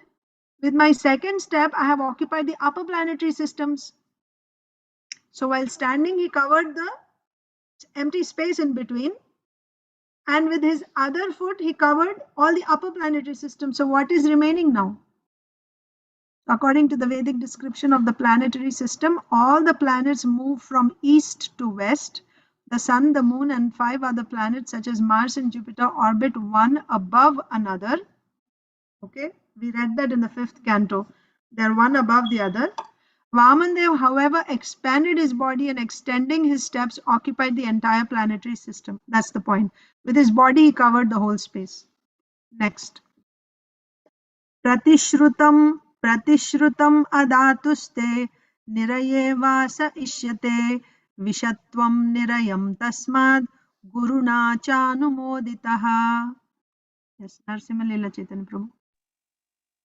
with my second step, I have occupied the upper planetary systems. So while standing, he covered the empty space in between. And with his other foot, he covered all the upper planetary systems. So what is remaining now? According to the Vedic description of the planetary system, all the planets move from east to west. The sun, the moon, and 5 other planets such as Mars and Jupiter orbit one above another. Okay, we read that in the 5th canto. They're one above the other. Vamandev, however, expanded his body and extending his steps occupied the entire planetary system. That's the point. With his body, he covered the whole space. Next. Pratishrutam adatuste nirayeva ishyate vishatvam nirayam tasmad guruna chanumoditaha. Yes, Narasimha Leela Chaitanya Prabhu.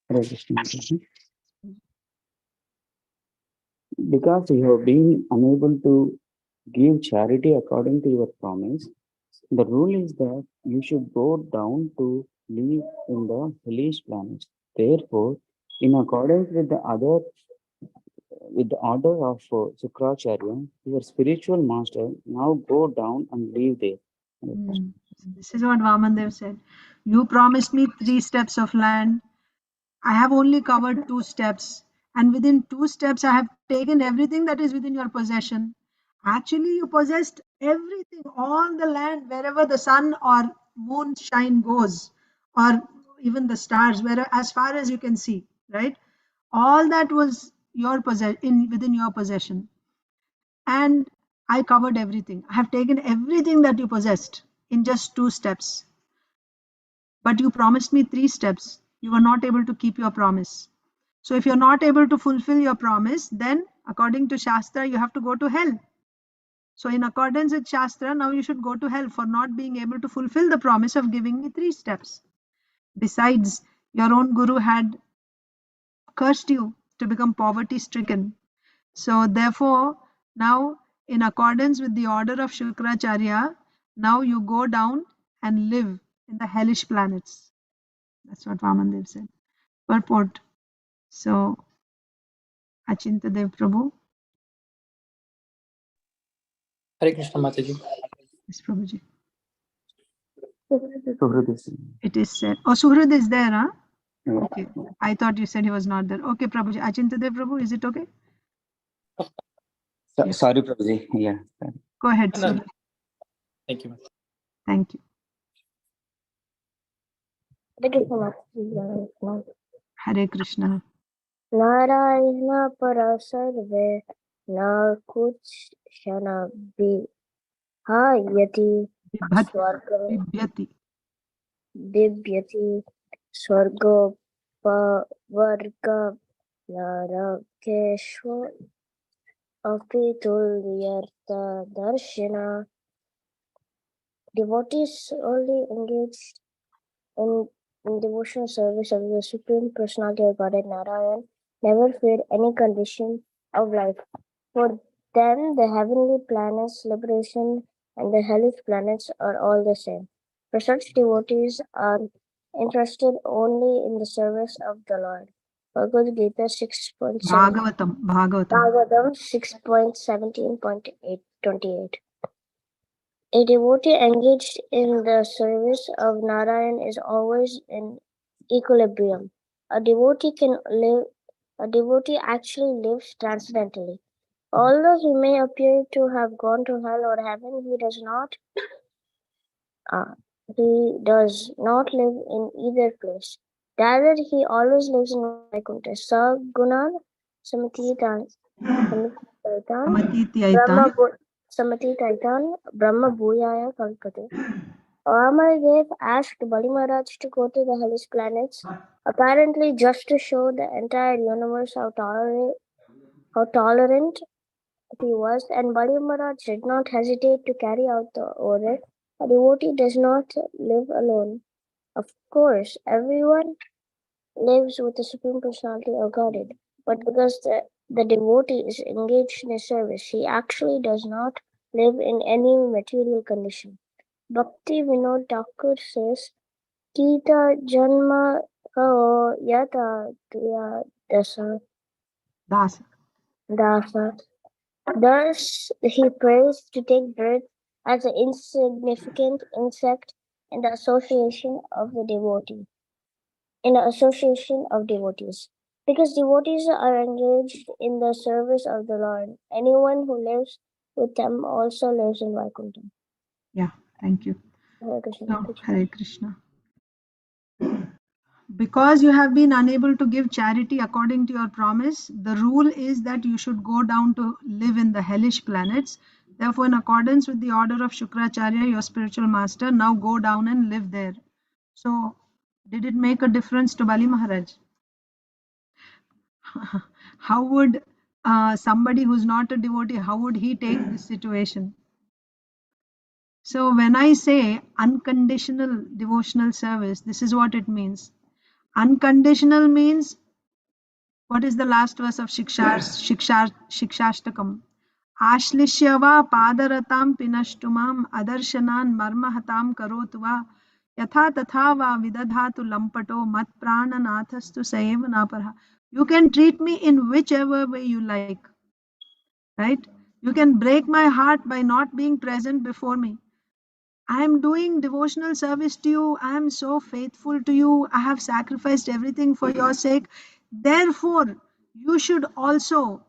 Hare Krishna. Because you have been unable to give charity according to your promise, the rule is that you should go down to live in the hellish planets. Therefore, in accordance with the order of Sukracharya, your spiritual master, now go down and live there. This is what Vamandev said. You promised me 3 steps of land. I have only covered 2 steps. And within 2 steps, I have taken everything that is within your possession. Actually, you possessed everything, all the land, wherever the sun or moon shine goes, or even the stars, as far as you can see, right? All that was your within your possession. And I covered everything. I have taken everything that you possessed in just 2 steps. But you promised me 3 steps. You were not able to keep your promise. So if you're not able to fulfill your promise, then according to Shastra, you have to go to hell. So in accordance with Shastra, now you should go to hell for not being able to fulfill the promise of giving me 3 steps. Besides, your own guru had cursed you to become poverty stricken. So therefore, now in accordance with the order of Shukracharya, now you go down and live in the hellish planets. That's what Vamandev said. Purport. So, Achintadev Prabhu. Hare Krishna Mataji. Yes, Prabhuji. Suhrid is It is said. Oh, Suhrud is there, huh? yeah. Okay. I thought you said he was not there. Okay, Prabhuji. Achintadev Prabhu, is it okay? Yes. Sorry, Prabhuji. Yeah. Go ahead, No, sir. thank you. Thank you. Hare Krishna. Narayan पर सर्वे न कुछ क्षण विहायति स्वर्ग Bibhyati. बिभ्यति स्वर्गोपवर्ग नरकेषु अपि तुल्यर्थदर्शिना. Devotees only engaged in devotional service of the Supreme Personality of Godhead Narayan never feared any condition of life. For them, the heavenly planets, liberation, and the hellish planets are all the same. For such devotees are interested only in the service of the Lord. Bhagavad Gita 6.7. Bhagavatam 6.17.28. A devotee engaged in the service of Narayan is always in equilibrium. A devotee actually lives transcendently. Although he may appear to have gone to hell or heaven, he does not live in either place. Rather, he always lives in Vaikuntha. Sagunan Samatitaitan Brahma Bhuyaya Kalpate. Amadev asked Bali Maharaj to go to the hellish planets, apparently just to show the entire universe how tolerant he was, and Bali Maharaj did not hesitate to carry out the order. A devotee does not live alone. Of course, everyone lives with the Supreme Personality of Godhead, but because the devotee is engaged in his service, he actually does not live in any material condition. Bhakti Vinod Thakur says, Gita Janma Kao Yata Dasa. Thus, he prays to take birth as an insignificant insect in the association of devotees. Because devotees are engaged in the service of the Lord, anyone who lives with them also lives in Vaikuntha. Yeah, thank you. Hare Krishna. So, Hare Krishna. Because you have been unable to give charity according to your promise, the rule is that you should go down to live in the hellish planets. Therefore, in accordance with the order of Shukracharya, your spiritual master, now go down and live there. So, did it make a difference to Bali Maharaj? How would somebody who's not a devotee, how would he take this situation? So when I say unconditional devotional service, this is what it means. Unconditional means, what is the last verse of Shikshashtakam? Ashlishyava padaratam pinashtumam adarshanan marmahatam karotva yatha tatha va vidadhatu lampato mat prananathastu saeva naparha. You can treat me in whichever way you like, right? You can break my heart by not being present before me. I am doing devotional service to you. I am so faithful to you. I have sacrificed everything for your sake. Therefore, you should also,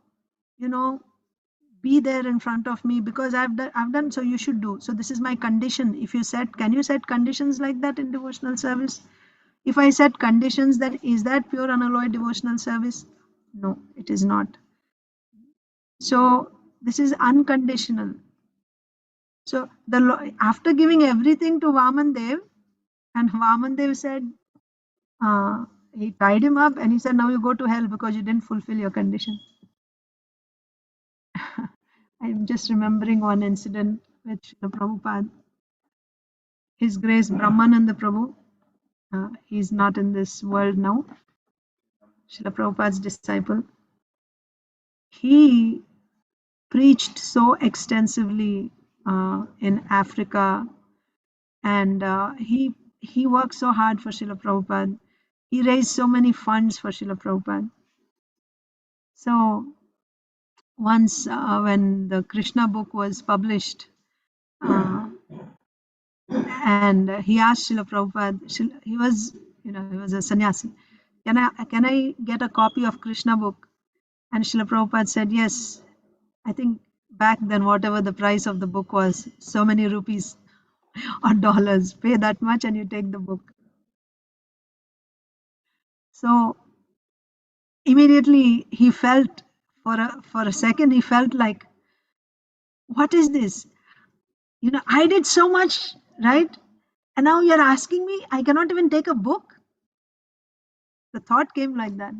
be there in front of me because I've done, so you should do. So this is my condition. If you can you set conditions like that in devotional service? If I set conditions, then is that pure unalloyed devotional service? No, it is not. So this is unconditional. So after giving everything to Vaman Dev, and Vaman Dev said, he tied him up and he said, now you go to hell because you didn't fulfill your condition. I'm just remembering one incident with Srila Prabhupada. His Grace Brahmananda Prabhu, he's not in this world now, Srila Prabhupada's disciple. He preached so extensively in Africa, and he worked so hard for Srila Prabhupada. He raised so many funds for Srila Prabhupada. So once when the Krishna book was published, and he asked Srila Prabhupada, he was a sannyasi, can I get a copy of Krishna book? And Srila Prabhupada said, yes. I think back then, whatever the price of the book was, so many rupees or dollars, pay that much and you take the book. So immediately he felt, for a second, he felt like, what is this? I did so much, right? And now you're asking me, I cannot even take a book. The thought came like that.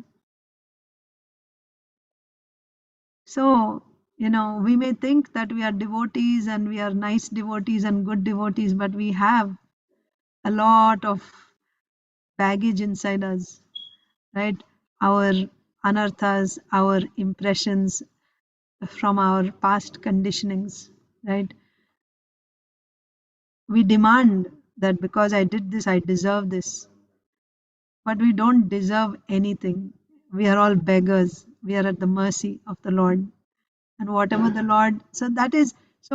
So, we may think that we are devotees and we are nice devotees and good devotees, but we have a lot of baggage inside us, right? Our anarthas, our impressions from our past conditionings, right? We demand that because I did this, I deserve this. But we don't deserve anything. We are all beggars. We are at the mercy of the Lord. And whatever the Lord, so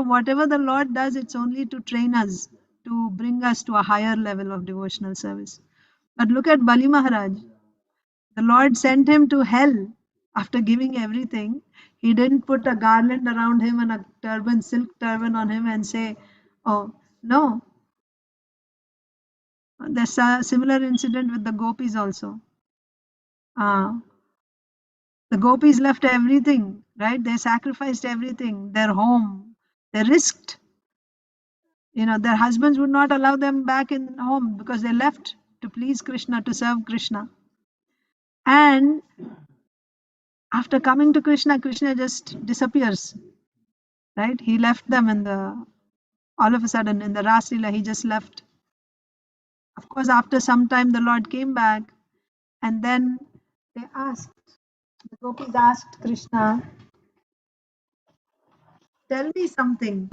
whatever the Lord does, it's only to train us, to bring us to a higher level of devotional service. But look at Bali Maharaj. The Lord sent him to hell after giving everything. He didn't put a garland around him and a turban, silk turban on him and say, oh, no. There's a similar incident with the gopis also. The gopis left everything, right? They sacrificed everything, their home, they risked. Their husbands would not allow them back in home because they left to please Krishna, to serve Krishna. And after coming to Krishna, Krishna just disappears, right? He left them all of a sudden in the Ras Leela, he just left. Of course, after some time, the Lord came back, and then the gopis asked Krishna, tell me something.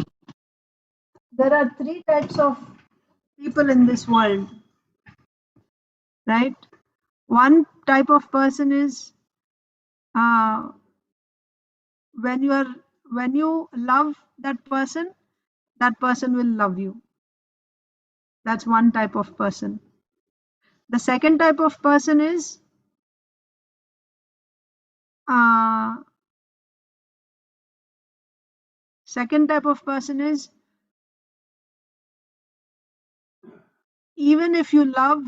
There are 3 types of people in this world, right? One type of person is when you love that person will love you. That's one type of person. The second type of person is even if you love,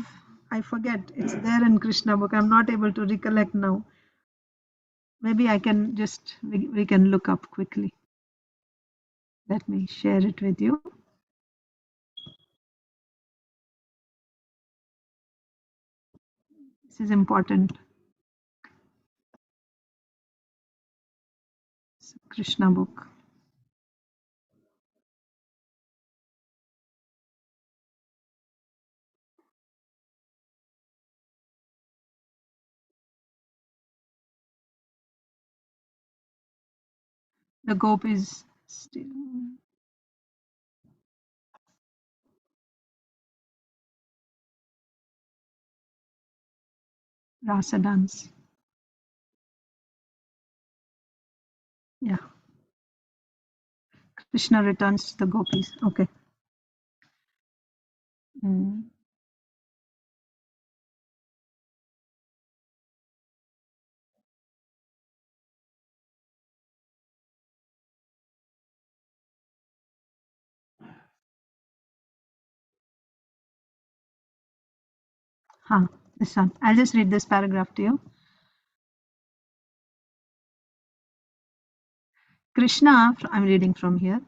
I forget, it's there in Krishna book, I'm not able to recollect now. Maybe I can we can look up quickly. Let me share it with you. This is important. It's a Krishna book. The gopis still rasa dance. Yeah. Krishna returns to the gopis. Okay. This one. I'll just read this paragraph to you. Krishna, I'm reading from here.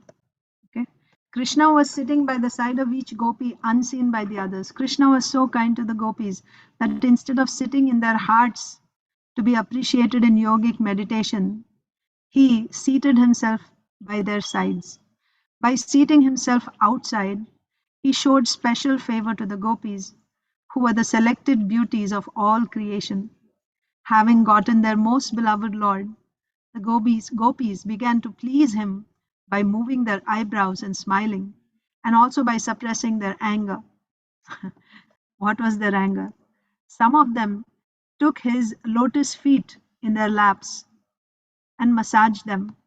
Okay. Krishna was sitting by the side of each gopi, unseen by the others. Krishna was so kind to the gopis that instead of sitting in their hearts to be appreciated in yogic meditation, he seated himself by their sides. By seating himself outside, he showed special favor to the gopis, who were the selected beauties of all creation. Having gotten their most beloved Lord, the gopis began to please him by moving their eyebrows and smiling, and also by suppressing their anger. What was their anger? Some of them took his lotus feet in their laps and massaged them,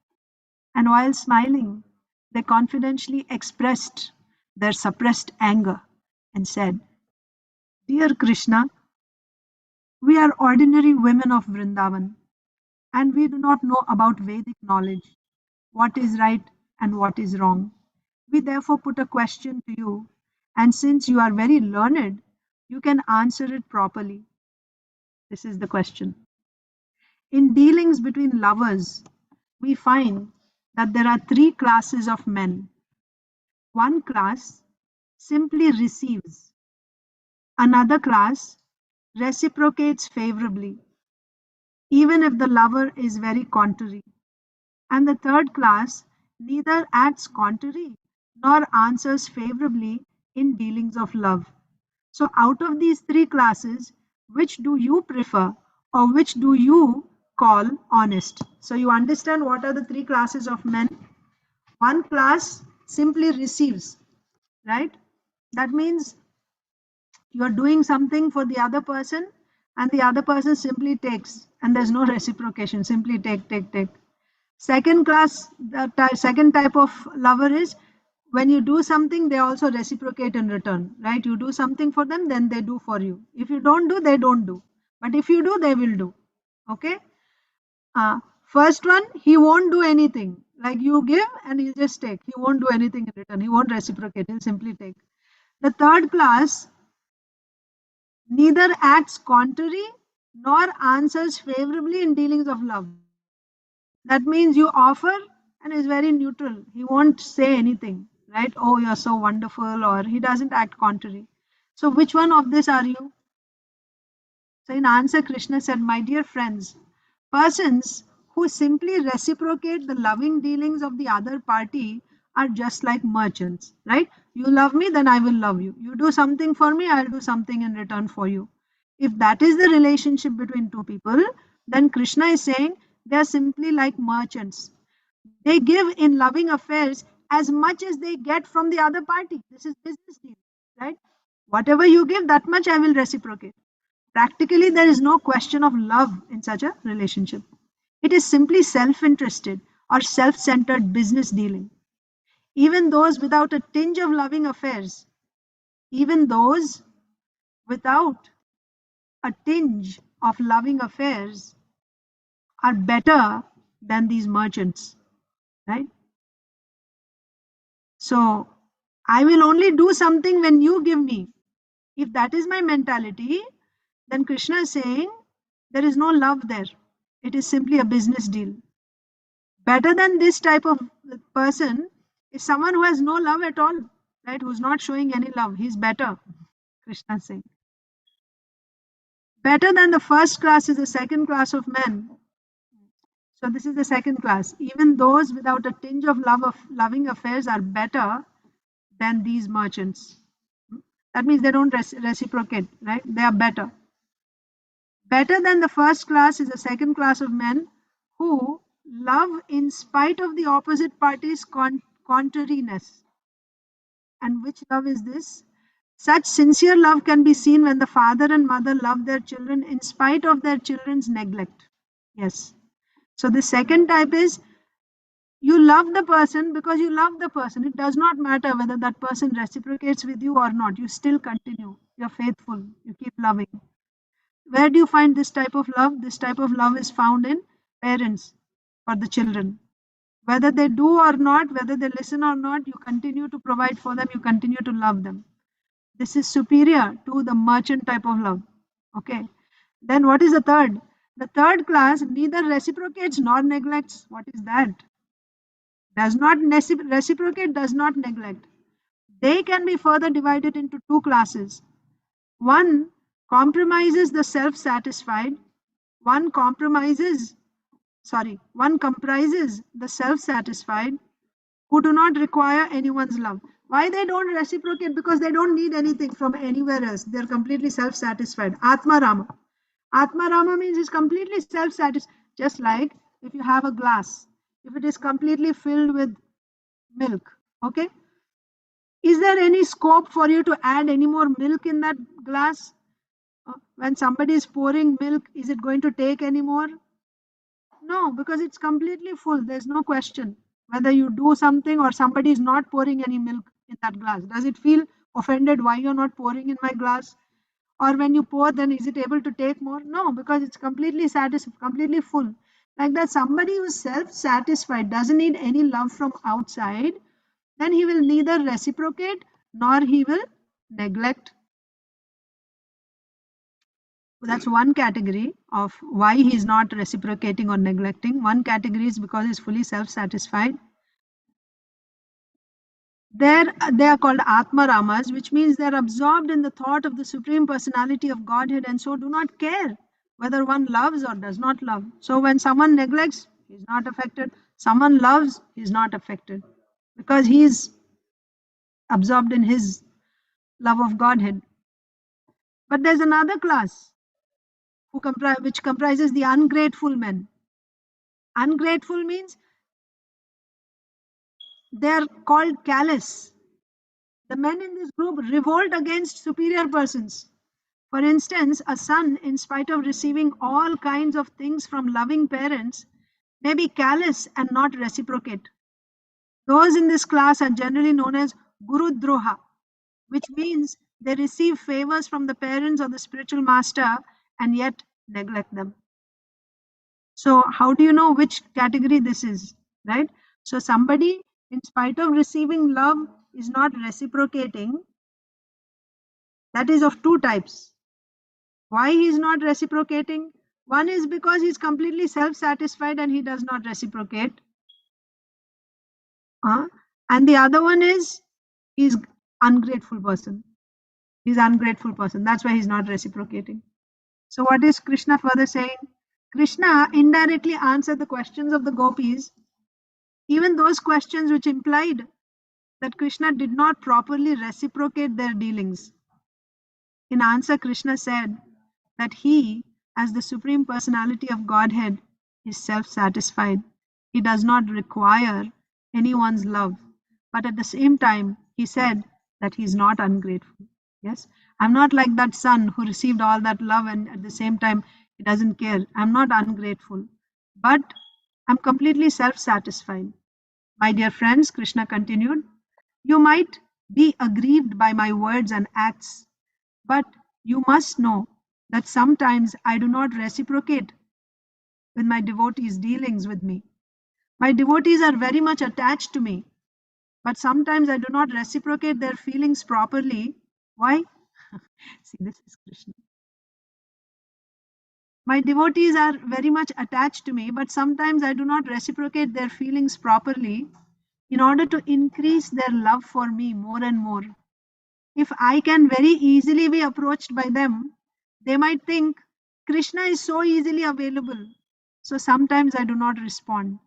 and while smiling, they confidentially expressed their suppressed anger and said, "Dear Krishna, we are ordinary women of Vrindavan, and we do not know about Vedic knowledge, what is right and what is wrong. We therefore put a question to you, and since you are very learned, you can answer it properly." This is the question. In dealings between lovers, we find that there are three classes of men. One class simply receives, another class reciprocates favorably, even if the lover is very contrary, and the third class neither acts contrary nor answers favorably in dealings of love. So, out of these three classes, which do you prefer or which do you call honest? So, you understand what are the three classes of men? One class simply receives, right? That means you are doing something for the other person and the other person simply takes, and there's no reciprocation, simply take. Second class, the second type of lover is when you do something, they also reciprocate in return, right? You do something for them, then they do for you. If you don't do, they don't do. But if you do, they will do. Okay? First one, he won't do anything. Like you give and he'll just take. He won't do anything in return. He won't reciprocate. He'll simply take. The third class neither acts contrary nor answers favorably in dealings of love. That means you offer and is very neutral. He won't say anything, right? Oh, you're so wonderful, or he doesn't act contrary. So, which one of this are you? So, in answer, Krishna said, "My dear friends, persons who simply reciprocate the loving dealings of the other party are just like merchants, right? You love me, then I will love you. You do something for me, I'll do something in return for you. If that is the relationship between two people, then Krishna is saying they are simply like merchants. They give in loving affairs as much as they get from the other party. This is business deal, right? Whatever you give, that much I will reciprocate. Practically, there is no question of love in such a relationship. It is simply self-interested or self-centered business dealing. Even those without a tinge of loving affairs, even those without a tinge of loving affairs are better than these merchants, right? So I will only do something when you give me. If that is my mentality, then Krishna is saying there is no love there. It is simply a business deal. Better than this type of person is someone who has no love at all, right? Who's not showing any love. He's better, Krishna is saying. Better than the first class is the second class of men. So this is the second class. Even those without a tinge of loving affairs are better than these merchants. That means they don't reciprocate, right? They are better. Better than the first class is the second class of men who love in spite of the opposite party's contrariness. And which love is this? Such sincere love can be seen when the father and mother love their children in spite of their children's neglect. Yes. So the second type is you love the person because you love the person. It does not matter whether that person reciprocates with you or not. You still continue. You're faithful. You keep loving. Where do you find this type of love? This type of love is found in parents for the children. Whether they do or not, whether they listen or not, you continue to provide for them, you continue to love them. This is superior to the merchant type of love. Okay. Then what is the third? The third class neither reciprocates nor neglects. What is that? does not reciprocate, does not neglect. They can be further divided into two classes. One compromises the self-satisfied, one comprises the self-satisfied who do not require anyone's love. Why they don't reciprocate? Because they don't need anything from anywhere else. They're completely self-satisfied. Atma Rama. Atma Rama means is completely self-satisfied. Just like if you have a glass, if it is completely filled with milk, okay? Is there any scope for you to add any more milk in that glass? When somebody is pouring milk, is it going to take any more? No, because it's completely full. There's no question whether you do something or somebody is not pouring any milk in that glass. Does it feel offended why you're not pouring in my glass? Or when you pour, then is it able to take more? No, because it's completely satisfied, completely full. Like that, somebody who's self-satisfied doesn't need any love from outside, then he will neither reciprocate nor he will neglect. That's one category of why he's not reciprocating or neglecting. One category is because he's fully self-satisfied. They are called Atma Ramas, which means they're absorbed in the thought of the Supreme Personality of Godhead and so do not care whether one loves or does not love. So when someone neglects, he's not affected. Someone loves, he's not affected because he's absorbed in his love of Godhead. But there's another class which comprises the ungrateful men. Ungrateful means they are called callous. The men in this group revolt against superior persons. For instance, a son, in spite of receiving all kinds of things from loving parents, may be callous and not reciprocate. Those in this class are generally known as Guru Droha, which means they receive favors from the parents or the spiritual master and yet neglect them. So how do you know which category this is, right? So somebody, in spite of receiving love, is not reciprocating. That is of two types. Why he is not reciprocating? One is because he's completely self-satisfied and he does not reciprocate. And the other one is he's ungrateful person. He's ungrateful person. That's why he's not reciprocating. So what is Krishna further saying? Krishna indirectly answered the questions of the gopis, even those questions which implied that Krishna did not properly reciprocate their dealings. In answer, Krishna said that he, as the Supreme Personality of Godhead, is self-satisfied. He does not require anyone's love. But at the same time, he said that he is not ungrateful. Yes, I'm not like that son who received all that love and at the same time he doesn't care. I'm not ungrateful, but I'm completely self-satisfied. My dear friends, Krishna continued, you might be aggrieved by my words and acts, but you must know that sometimes I do not reciprocate with my devotees' dealings with me. My devotees are very much attached to me, but sometimes I do not reciprocate their feelings properly. Why? See, this is Krishna. My devotees are very much attached to me, but sometimes I do not reciprocate their feelings properly in order to increase their love for me more and more. If I can very easily be approached by them, they might think Krishna is so easily available. So sometimes I do not respond.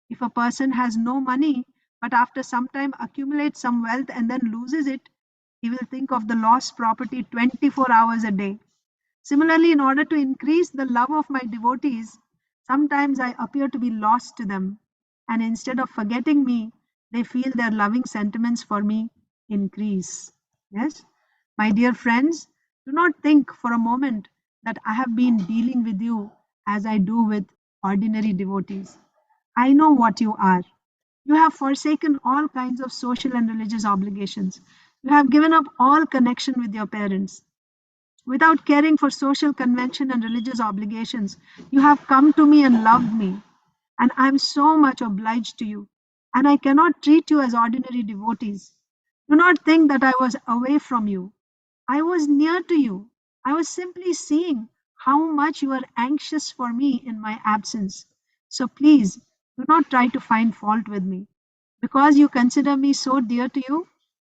If a person has no money, but after some time accumulates some wealth and then loses it, he will think of the lost property 24 hours a day. Similarly, in order to increase the love of my devotees, sometimes I appear to be lost to them, and instead of forgetting me, they feel their loving sentiments for me increase. Yes, my dear friends, do not think for a moment that I have been dealing with you as I do with ordinary devotees. I know what you are. You have forsaken all kinds of social and religious obligations. You have given up all connection with your parents. Without caring for social convention and religious obligations, you have come to me and loved me, and I am so much obliged to you, and I cannot treat you as ordinary devotees. Do not think that I was away from you. I was near to you. I was simply seeing how much you are anxious for me in my absence. So please do not try to find fault with me. Because you consider me so dear to you,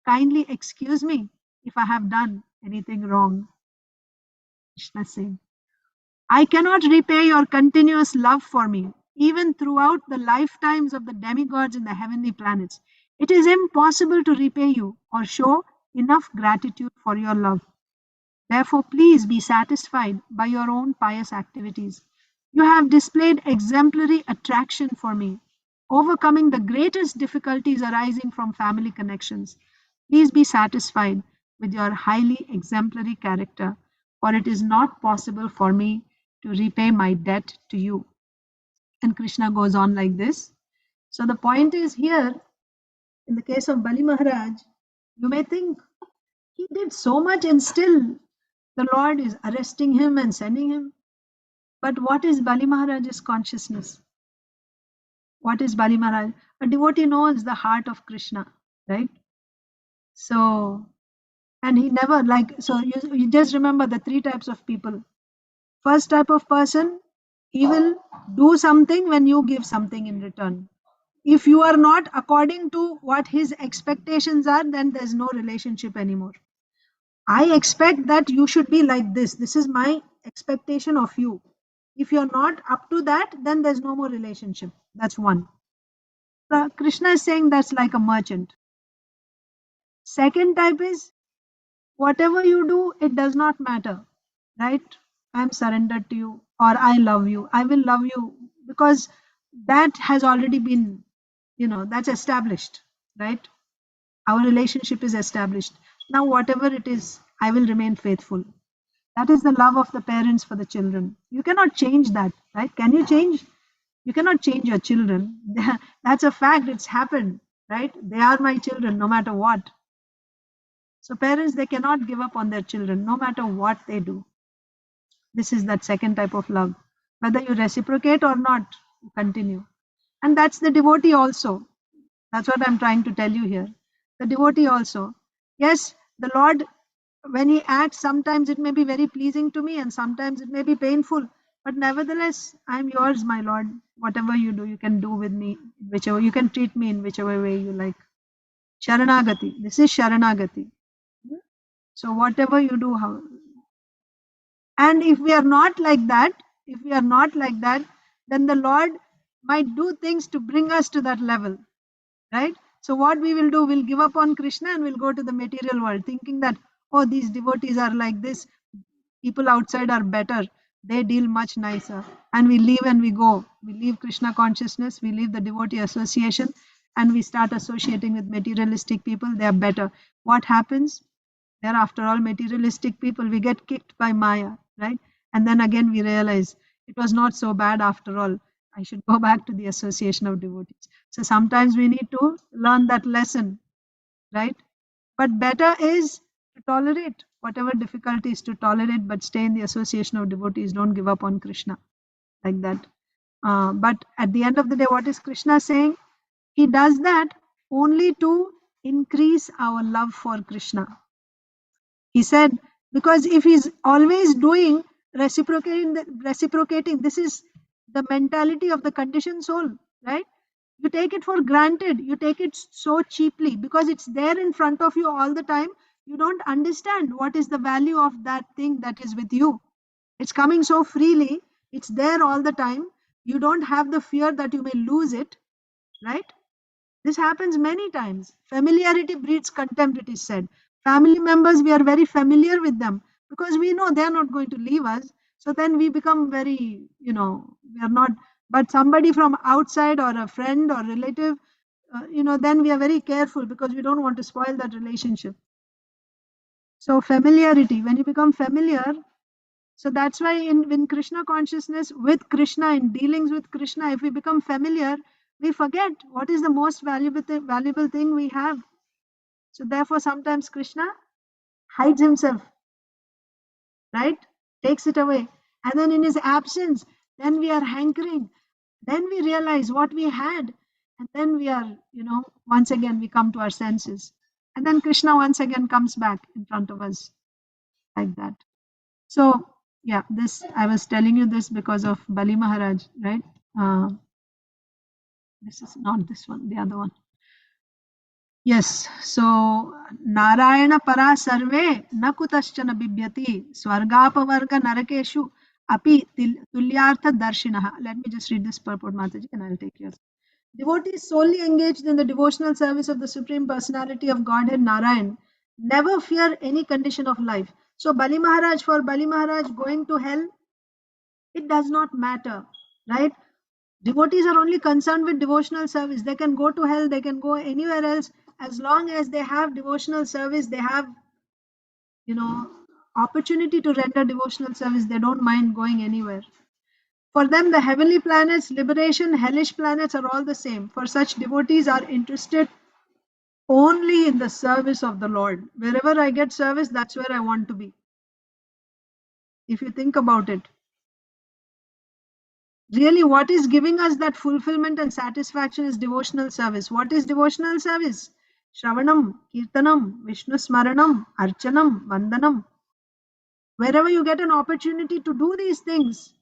kindly excuse me if I have done anything wrong. Krishna saying, I cannot repay your continuous love for me, even throughout the lifetimes of the demigods in the heavenly planets. It is impossible to repay you or show enough gratitude for your love. Therefore, please be satisfied by your own pious activities. You have displayed exemplary attraction for me, overcoming the greatest difficulties arising from family connections. Please be satisfied with your highly exemplary character, for it is not possible for me to repay my debt to you. And Krishna goes on like this. So the point is here, in the case of Bali Maharaj, you may think he did so much and still the Lord is arresting him and sending him. But what is Bali Maharaj's consciousness? What is Bali Maharaj? A devotee knows the heart of Krishna, right? So, and he never so you just remember the three types of people. First type of person, he will do something when you give something in return. If you are not according to what his expectations are, then there's no relationship anymore. I expect that you should be like this. This is my expectation of you. If you're not up to that, then there's no more relationship. That's one. Krishna is saying that's like a merchant. Second type is whatever you do, it does not matter, right? I'm surrendered to you or I love you. I will love you because that has already been, that's established, right? Our relationship is established. Now, whatever it is, I will remain faithful. That is the love of the parents for the children. You cannot change that, right? Can you change? You cannot change your children. That's a fact. It's happened, right? They are my children no matter what. So parents, they cannot give up on their children no matter what they do. This is that second type of love. Whether you reciprocate or not, you continue. And that's the devotee also. That's what I'm trying to tell you here. The devotee also. Yes, the Lord, when he acts, sometimes it may be very pleasing to me and sometimes it may be painful. But nevertheless, I'm yours, my Lord. Whatever you do, you can do with me, whichever you can treat me in whichever way you like. Sharanagati. This is Sharanagati. So whatever you do, how. And if we are not like that, then the Lord might do things to bring us to that level, right? So what we will do, we'll give up on Krishna and we'll go to the material world thinking that, oh, these devotees are like this, people outside are better, they deal much nicer, and we leave and we go. We leave Krishna consciousness, we leave the devotee association, and we start associating with materialistic people. They are better. What happens? They're after all materialistic people. We get kicked by Maya, right? And then again we realize it was not so bad after all. I should go back to the association of devotees. So sometimes we need to learn that lesson, right? But better is to tolerate whatever difficulties, to tolerate, but stay in the association of devotees. Don't give up on Krishna like that. But at the end of the day, what is Krishna saying? He does that only to increase our love for Krishna. He said, because if he's always doing reciprocating, this is the mentality of the conditioned soul, right? You take it for granted, you take it so cheaply because it's there in front of you all the time. You don't understand what is the value of that thing that is with you. It's coming so freely, it's there all the time. You don't have the fear that you may lose it, right? This happens many times. Familiarity breeds contempt, it is said. Family members, we are very familiar with them because we know they are not going to leave us. So then we become very, we are not, but somebody from outside or a friend or relative, then we are very careful because we don't want to spoil that relationship. So familiarity, when you become familiar, so that's why in Krishna consciousness, with Krishna, in dealings with Krishna, if we become familiar, we forget what is the most valuable thing we have. So therefore, sometimes Krishna hides himself, right? Takes it away. And then in his absence, then we are hankering. Then we realize what we had. And then we are, once again, we come to our senses. And then Krishna once again comes back in front of us like that. So, yeah, I was telling you this because of Bali Maharaj, right? This is not this one, the other one. Yes, so Narayana para sarve na kutaschana bibyati swargapavarga narakeshu api tulyartha darshinaha. Let me just read this purport, Mataji, and I'll take yours. Devotees solely engaged in the devotional service of the Supreme Personality of Godhead Narayan never fear any condition of life. So Bali Maharaj, for Bali Maharaj going to hell, it does not matter, right? Devotees are only concerned with devotional service. They can go to hell, they can go anywhere else. As long as they have devotional service, they have, opportunity to render devotional service. They don't mind going anywhere. For them, the heavenly planets, liberation, hellish planets are all the same. For such devotees are interested only in the service of the Lord. Wherever I get service, that's where I want to be. If you think about it, really, what is giving us that fulfillment and satisfaction is devotional service. What is devotional service? Shravanam, Kirtanam, Vishnu Smaranam, Archanam, Vandanam. Wherever you get an opportunity to do these things,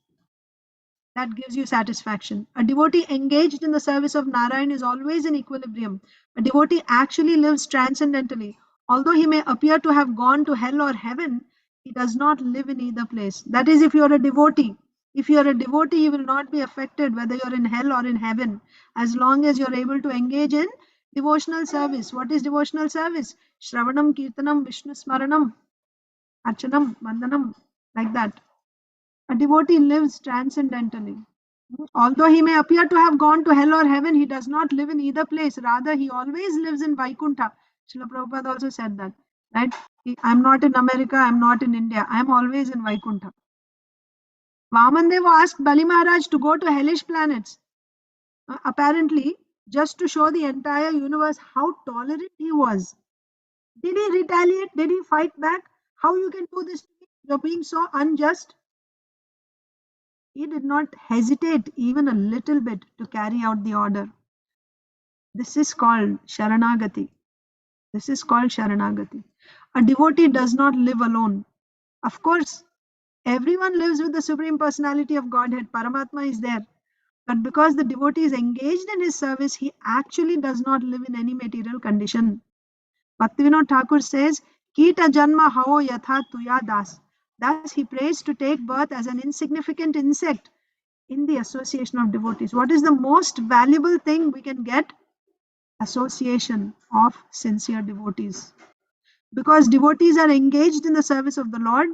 that gives you satisfaction. A devotee engaged in the service of Narayan is always in equilibrium. A devotee actually lives transcendentally. Although he may appear to have gone to hell or heaven, he does not live in either place. That is, if you are a devotee. If you are a devotee, you will not be affected whether you are in hell or in heaven, as long as you are able to engage in devotional service. What is devotional service? Shravanam, Kirtanam, Vishnu Smaranam, Archanam, Vandanam, like that. A devotee lives transcendentally. Although he may appear to have gone to hell or heaven, he does not live in either place. Rather, he always lives in Vaikuntha. Srila Prabhupada also said that. Right? I'm not in America, I'm not in India. I'm always in Vaikuntha. Vamandeva asked Bali Maharaj to go to hellish planets. Apparently, just to show the entire universe how tolerant he was. Did he retaliate? Did he fight back? How you can do this to me? You're being so unjust. He did not hesitate even a little bit to carry out the order. This is called Sharanagati. This is called Sharanagati. A devotee does not live alone. Of course, everyone lives with the Supreme Personality of Godhead. Paramatma is there. But because the devotee is engaged in his service, he actually does not live in any material condition. Bhaktivinoda Thakur says, Kita Janma Hao Yatha Tuya Das. Thus, he prays to take birth as an insignificant insect in the association of devotees. What is the most valuable thing we can get? Association of sincere devotees. Because devotees are engaged in the service of the Lord,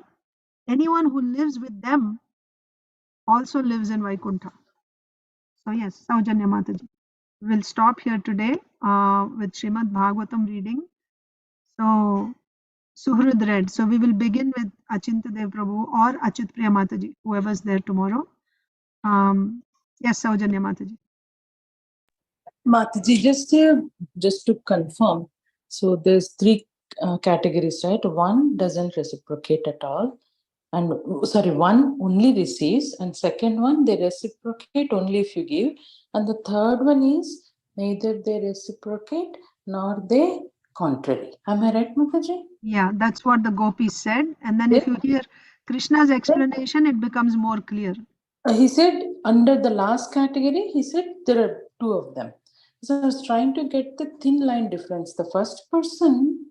anyone who lives with them also lives in Vaikuntha. So yes, Saujanya Mataji. We'll stop here today with Srimad Bhagavatam reading. So Suhrud read. So we will begin with Achinta Dev Prabhu or Achit Priya Mataji, whoever's there tomorrow. Yes, Saujanya Mataji. Mataji, just to confirm, so there's three categories, right? One doesn't reciprocate at all, and one only receives, and second one they reciprocate only if you give, and the third one is neither they reciprocate nor they contrary. Am I right, Mataji? Yeah, that's what the gopis said. And then if you hear Krishna's explanation, it becomes more clear. He said under the last category, he said there are two of them. So I was trying to get the thin line difference. The first person.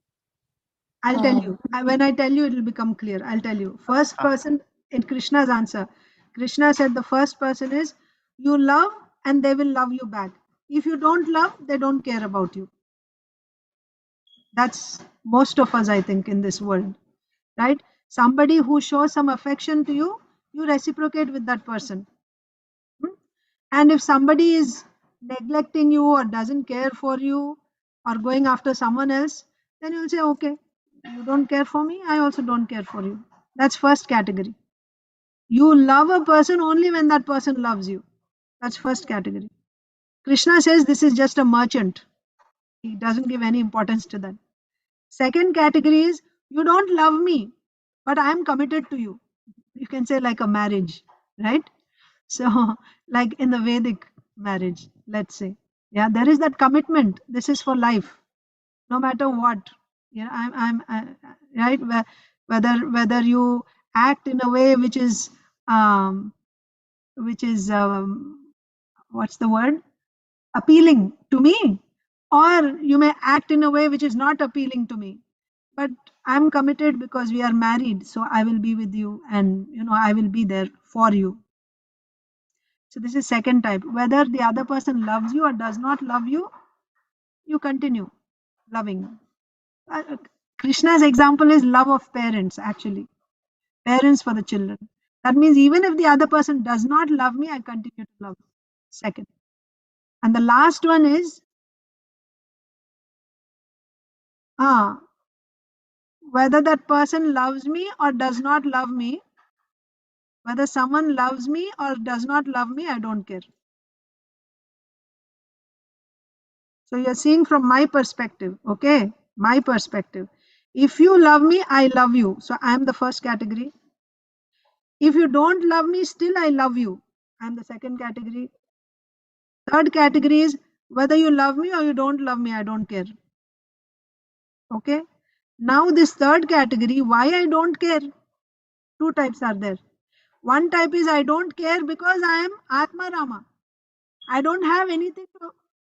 I'll tell you. When I tell you, it will become clear. I'll tell you. First person in Krishna's answer. Krishna said the first person is you love and they will love you back. If you don't love, they don't care about you. That's most of us, I think, in this world. Right? Somebody who shows some affection to you, you reciprocate with that person. And if somebody is neglecting you or doesn't care for you or going after someone else, then you'll say, okay, you don't care for me, I also don't care for you. That's first category. You love a person only when that person loves you. That's first category. Krishna says this is just a merchant. He doesn't give any importance to that. Second category is you don't love me, but I am committed to you. You can say like a marriage, right? So, like in the Vedic marriage, let's say, yeah, there is that commitment. This is for life, no matter what. You know, right. Whether you act in a way which is what's the word? Appealing to me, Or you may act in a way which is not appealing to me. But I'm committed because we are married, so I will be with you and I will be there for you. So this is second type. Whether the other person loves you or does not love you, you continue loving. Uh, Krishna's example is love of parents, actually. Parents for the children. That means even if the other person does not love me, I continue to love. Second. And the last one is whether that person loves me or does not love me, whether someone loves me or does not love me, I don't care. So you're seeing from my perspective, okay? My perspective. If you love me, I love you. So I'm the first category. If you don't love me, still I love you. I'm the second category. Third category is whether you love me or you don't love me, I don't care. Okay? Now this third category, why I don't care? Two types are there. One type is I don't care because I am Atma Rama. I don't have anything to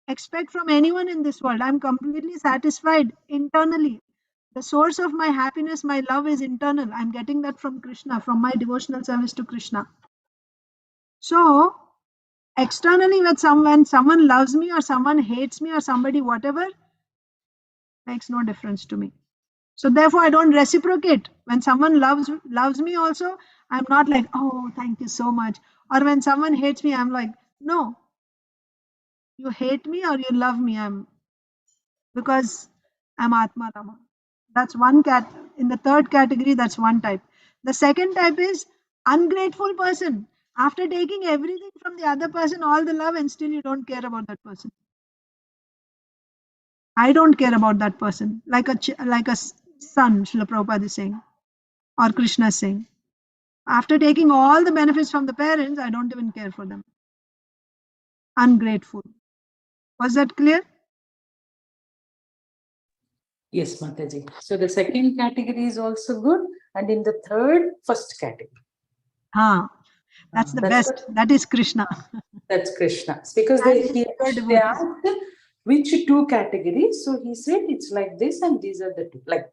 expect from anyone in this world. I'm completely satisfied internally. The source of my happiness, my love is internal. I'm getting that from Krishna, from my devotional service to Krishna. So, externally, when someone loves me or someone hates me or somebody, whatever, makes no difference to me. So therefore, I don't reciprocate. When someone loves me also, I'm not like, oh, thank you so much. Or when someone hates me, I'm like, no, you hate me or you love me. Because I'm Atma Rama. That's one cat. In the third category, that's one type. The second type is ungrateful person. After taking everything from the other person, all the love, and still you don't care about that person. I don't care about that person. Like a son, Srila Prabhupada is saying, or Krishna is saying. After taking all the benefits from the parents, I don't even care for them. Ungrateful. Was that clear? Yes, Mataji. So the second category is also good, and in the third, first category. That's the best. That is Krishna. That's Krishna. Because they asked which two categories. So he said it's like this, and these are the two, like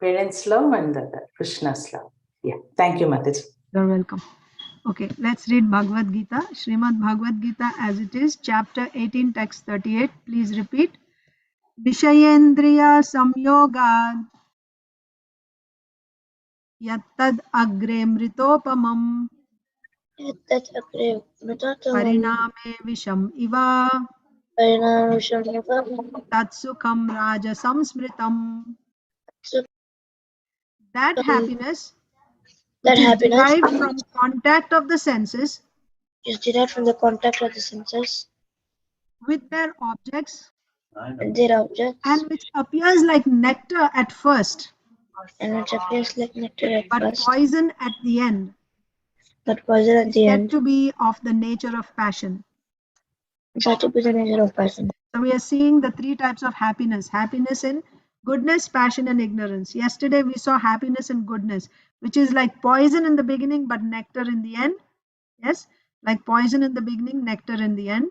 parents' love and the Krishna's love. Yeah. Thank you, Mataji. You're welcome. Okay, let's read Bhagavad Gita. Srimad Bhagavad Gita as it is, chapter 18, text 38. Please repeat. Vishayendriya samyogad yattad agre mritopamam pariname visham iva tatsukham rajasam smritam. That happiness which is derived from contact of the senses with their objects and which appears like nectar at first but poison at the end is said to be of the nature of passion. So we are seeing the three types of happiness. Happiness in goodness, passion, and ignorance. Yesterday we saw happiness in goodness, which is like poison in the beginning but nectar in the end. Yes, like poison in the beginning, nectar in the end.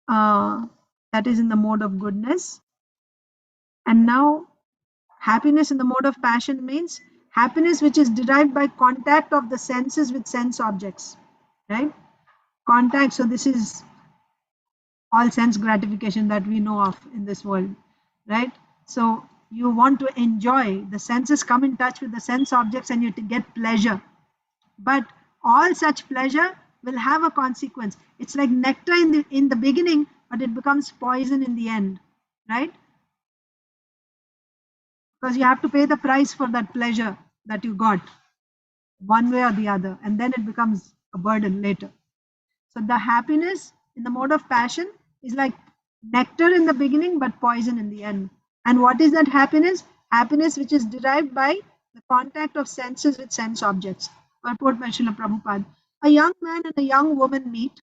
That is in the mode of goodness. And now happiness in the mode of passion means happiness which is derived by contact of the senses with sense objects, right? Contact, so this is all sense gratification that we know of in this world, right? So you want to enjoy, the senses come in touch with the sense objects and you get pleasure. But all such pleasure will have a consequence. It's like nectar in the beginning, but it becomes poison in the end, right? Because you have to pay the price for that pleasure that you got one way or the other, and then it becomes a burden later. So the happiness in the mode of passion is like nectar in the beginning but poison in the end. And what is that happiness? Happiness which is derived by the contact of senses with sense objects. Purport by Srila Prabhupada. A young man and a young woman meet,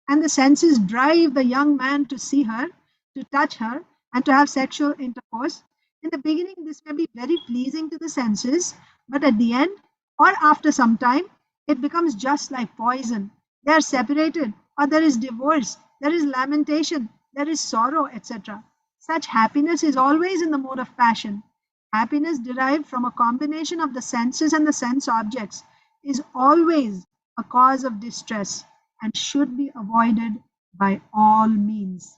and the senses drive the young man to see her, to touch her, and to have sexual intercourse. In the beginning, this may be very pleasing to the senses, but at the end or after some time, it becomes just like poison. They are separated, or there is divorce, there is lamentation, there is sorrow, etc. Such happiness is always in the mode of passion. Happiness derived from a combination of the senses and the sense objects is always a cause of distress and should be avoided by all means.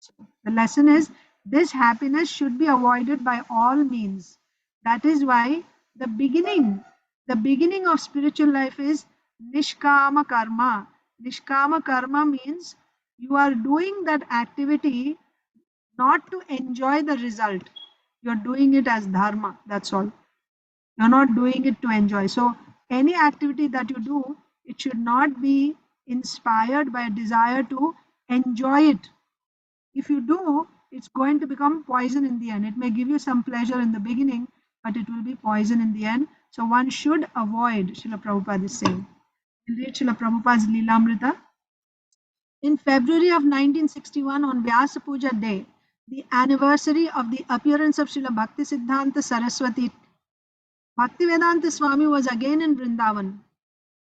So the lesson is this happiness should be avoided by all means. That is why the beginning of spiritual life is nishkama karma. Nishkama karma means you are doing that activity not to enjoy the result. You're doing it as dharma. That's all. You're not doing it to enjoy. So any activity that you do, it should not be inspired by a desire to enjoy it. If you do, it's going to become poison in the end. It may give you some pleasure in the beginning, but it will be poison in the end. So one should avoid, Srila Prabhupada is saying. We'll read Srila Prabhupada's Leelamrita. In February of 1961, on Vyasa Puja Day, the anniversary of the appearance of Srila Bhaktisiddhanta Saraswati, Bhaktivedanta Swami was again in Vrindavan.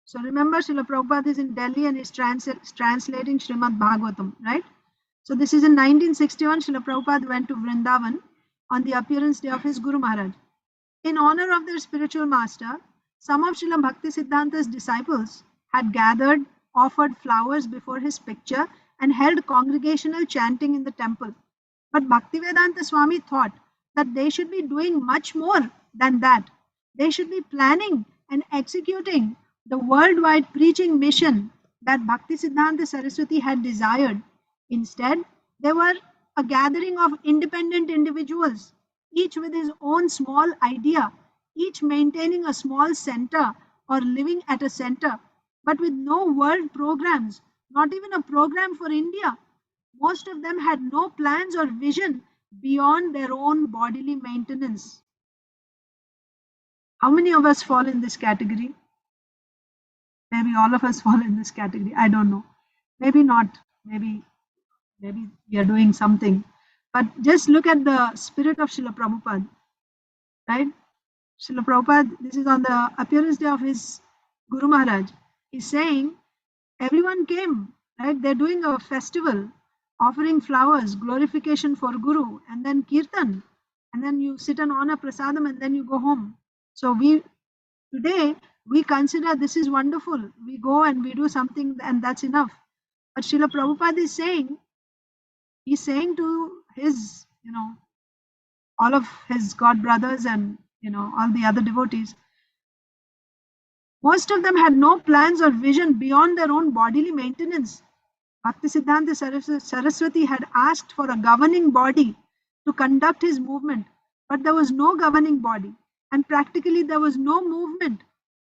So remember, Srila Prabhupada is in Delhi and is translating Srimad Bhagavatam, right? So this is in 1961, Srila Prabhupada went to Vrindavan on the appearance day of his Guru Maharaj. In honor of their spiritual master, some of Srila Bhaktisiddhanta's disciples had gathered, offered flowers before his picture and held congregational chanting in the temple. But Bhaktivedanta Swami thought that they should be doing much more than that. They should be planning and executing the worldwide preaching mission that Bhaktisiddhanta Saraswati had desired. Instead, they were a gathering of independent individuals, each with his own small idea, each maintaining a small center or living at a center, but with no world programs, not even a program for India. Most of them had no plans or vision beyond their own bodily maintenance. How many of us fall in this category? Maybe all of us fall in this category. I don't know. Maybe not. Maybe we are doing something. But just look at the spirit of Srila Prabhupada, right? Srila Prabhupada, this is on the appearance day of his Guru Maharaj. He's saying, everyone came, right? They're doing a festival, offering flowers, glorification for Guru, and then Kirtan. And then you sit and honor prasadam and then you go home. So today, we consider this is wonderful. We go and we do something and that's enough. But Srila Prabhupada is saying, he's saying to his, all of his God brothers and, all the other devotees, most of them had no plans or vision beyond their own bodily maintenance. Bhaktisiddhanta Saraswati had asked for a governing body to conduct his movement, but there was no governing body, and practically there was no movement.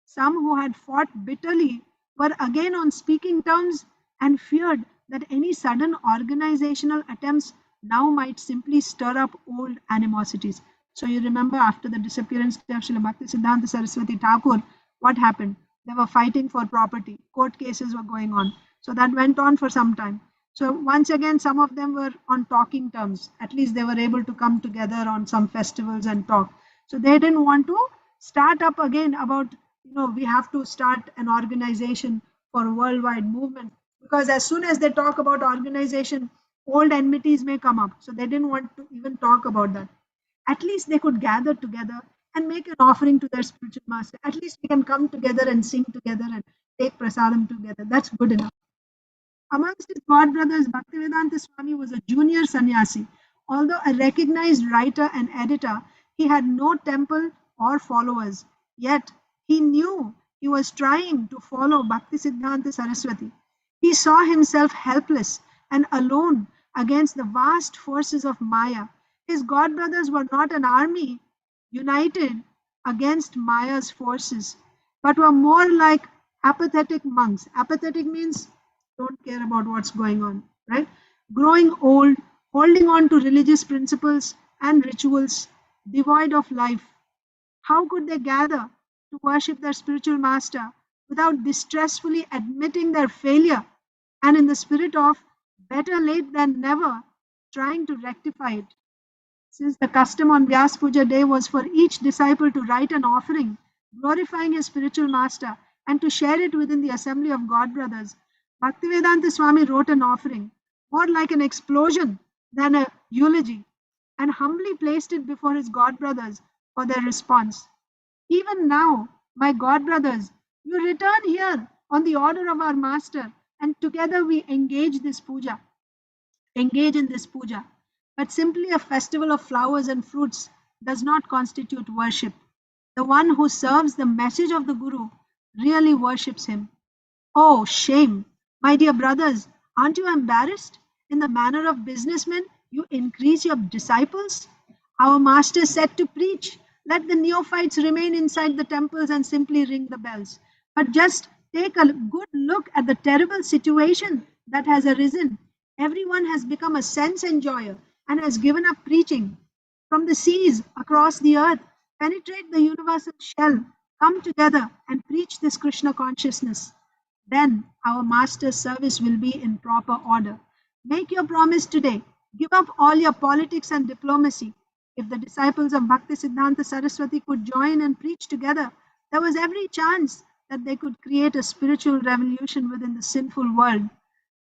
Some who had fought bitterly were again on speaking terms and feared that any sudden organizational attempts now might simply stir up old animosities. So you remember after the disappearance of Srila Bhaktisiddhanta Saraswati Thakur, what happened? They were fighting for property. Court cases were going on. So that went on for some time. So once again, some of them were on talking terms. At least they were able to come together on some festivals and talk. So they didn't want to start up again about, we have to start an organization for a worldwide movement. Because as soon as they talk about organization, old enmities may come up. So they didn't want to even talk about that. At least they could gather together and make an offering to their spiritual master. At least we can come together and sing together and take prasadam together. That's good enough. Amongst his god brothers, Bhaktivedanta Swami was a junior sannyasi. Although a recognized writer and editor, he had no temple or followers. Yet he knew he was trying to follow Bhaktisiddhanta Saraswati. He saw himself helpless and alone against the vast forces of Maya. His god brothers were not an army united against Maya's forces, but were more like apathetic monks. Apathetic means don't care about what's going on, right? Growing old, holding on to religious principles and rituals, devoid of life. How could they gather to worship their spiritual master without distressfully admitting their failure and in the spirit of better late than never, trying to rectify it? Since the custom on Vyas Puja day was for each disciple to write an offering, glorifying his spiritual master, and to share it within the assembly of God brothers, Bhaktivedanta Swami wrote an offering, more like an explosion than a eulogy and humbly placed it before his god brothers for their response. Even now, my god brothers, you return here on the order of our master, and together we engage in this puja. But simply a festival of flowers and fruits does not constitute worship. The one who serves the message of the Guru really worships him. Oh, shame! My dear brothers, aren't you embarrassed? In the manner of businessmen, you increase your disciples? Our master said to preach. Let the neophytes remain inside the temples and simply ring the bells. But just take a good look at the terrible situation that has arisen. Everyone has become a sense enjoyer and has given up preaching. From the seas across the earth, penetrate the universal shell, come together and preach this Krishna consciousness. Then our master's service will be in proper order. Make your promise today. Give up all your politics and diplomacy. If the disciples of Bhakti Siddhanta Saraswati could join and preach together, there was every chance that they could create a spiritual revolution within the sinful world.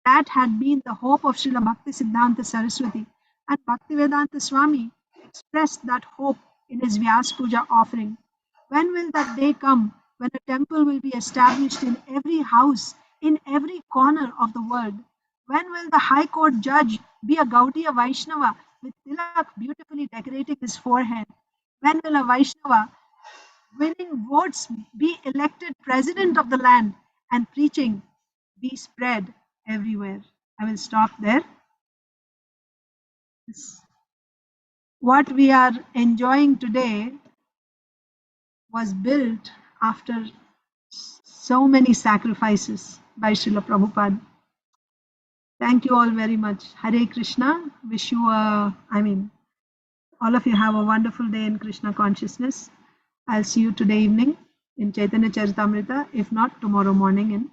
That had been the hope of Srila Bhakti Siddhanta Saraswati, and Bhaktivedanta Swami expressed that hope in his Vyas Puja offering. When will that day come when a temple will be established in every house, in every corner of the world? When will the High Court judge be a Gaudiya Vaishnava with tilak beautifully decorating his forehead? When will a Vaishnava winning votes be elected president of the land and preaching be spread everywhere? I will stop there. What we are enjoying today was built after so many sacrifices by Srila Prabhupada. Thank you all very much. Hare Krishna. Wish you all of you have a wonderful day in Krishna consciousness. I'll see you today evening in Chaitanya Charitamrita, if not tomorrow morning in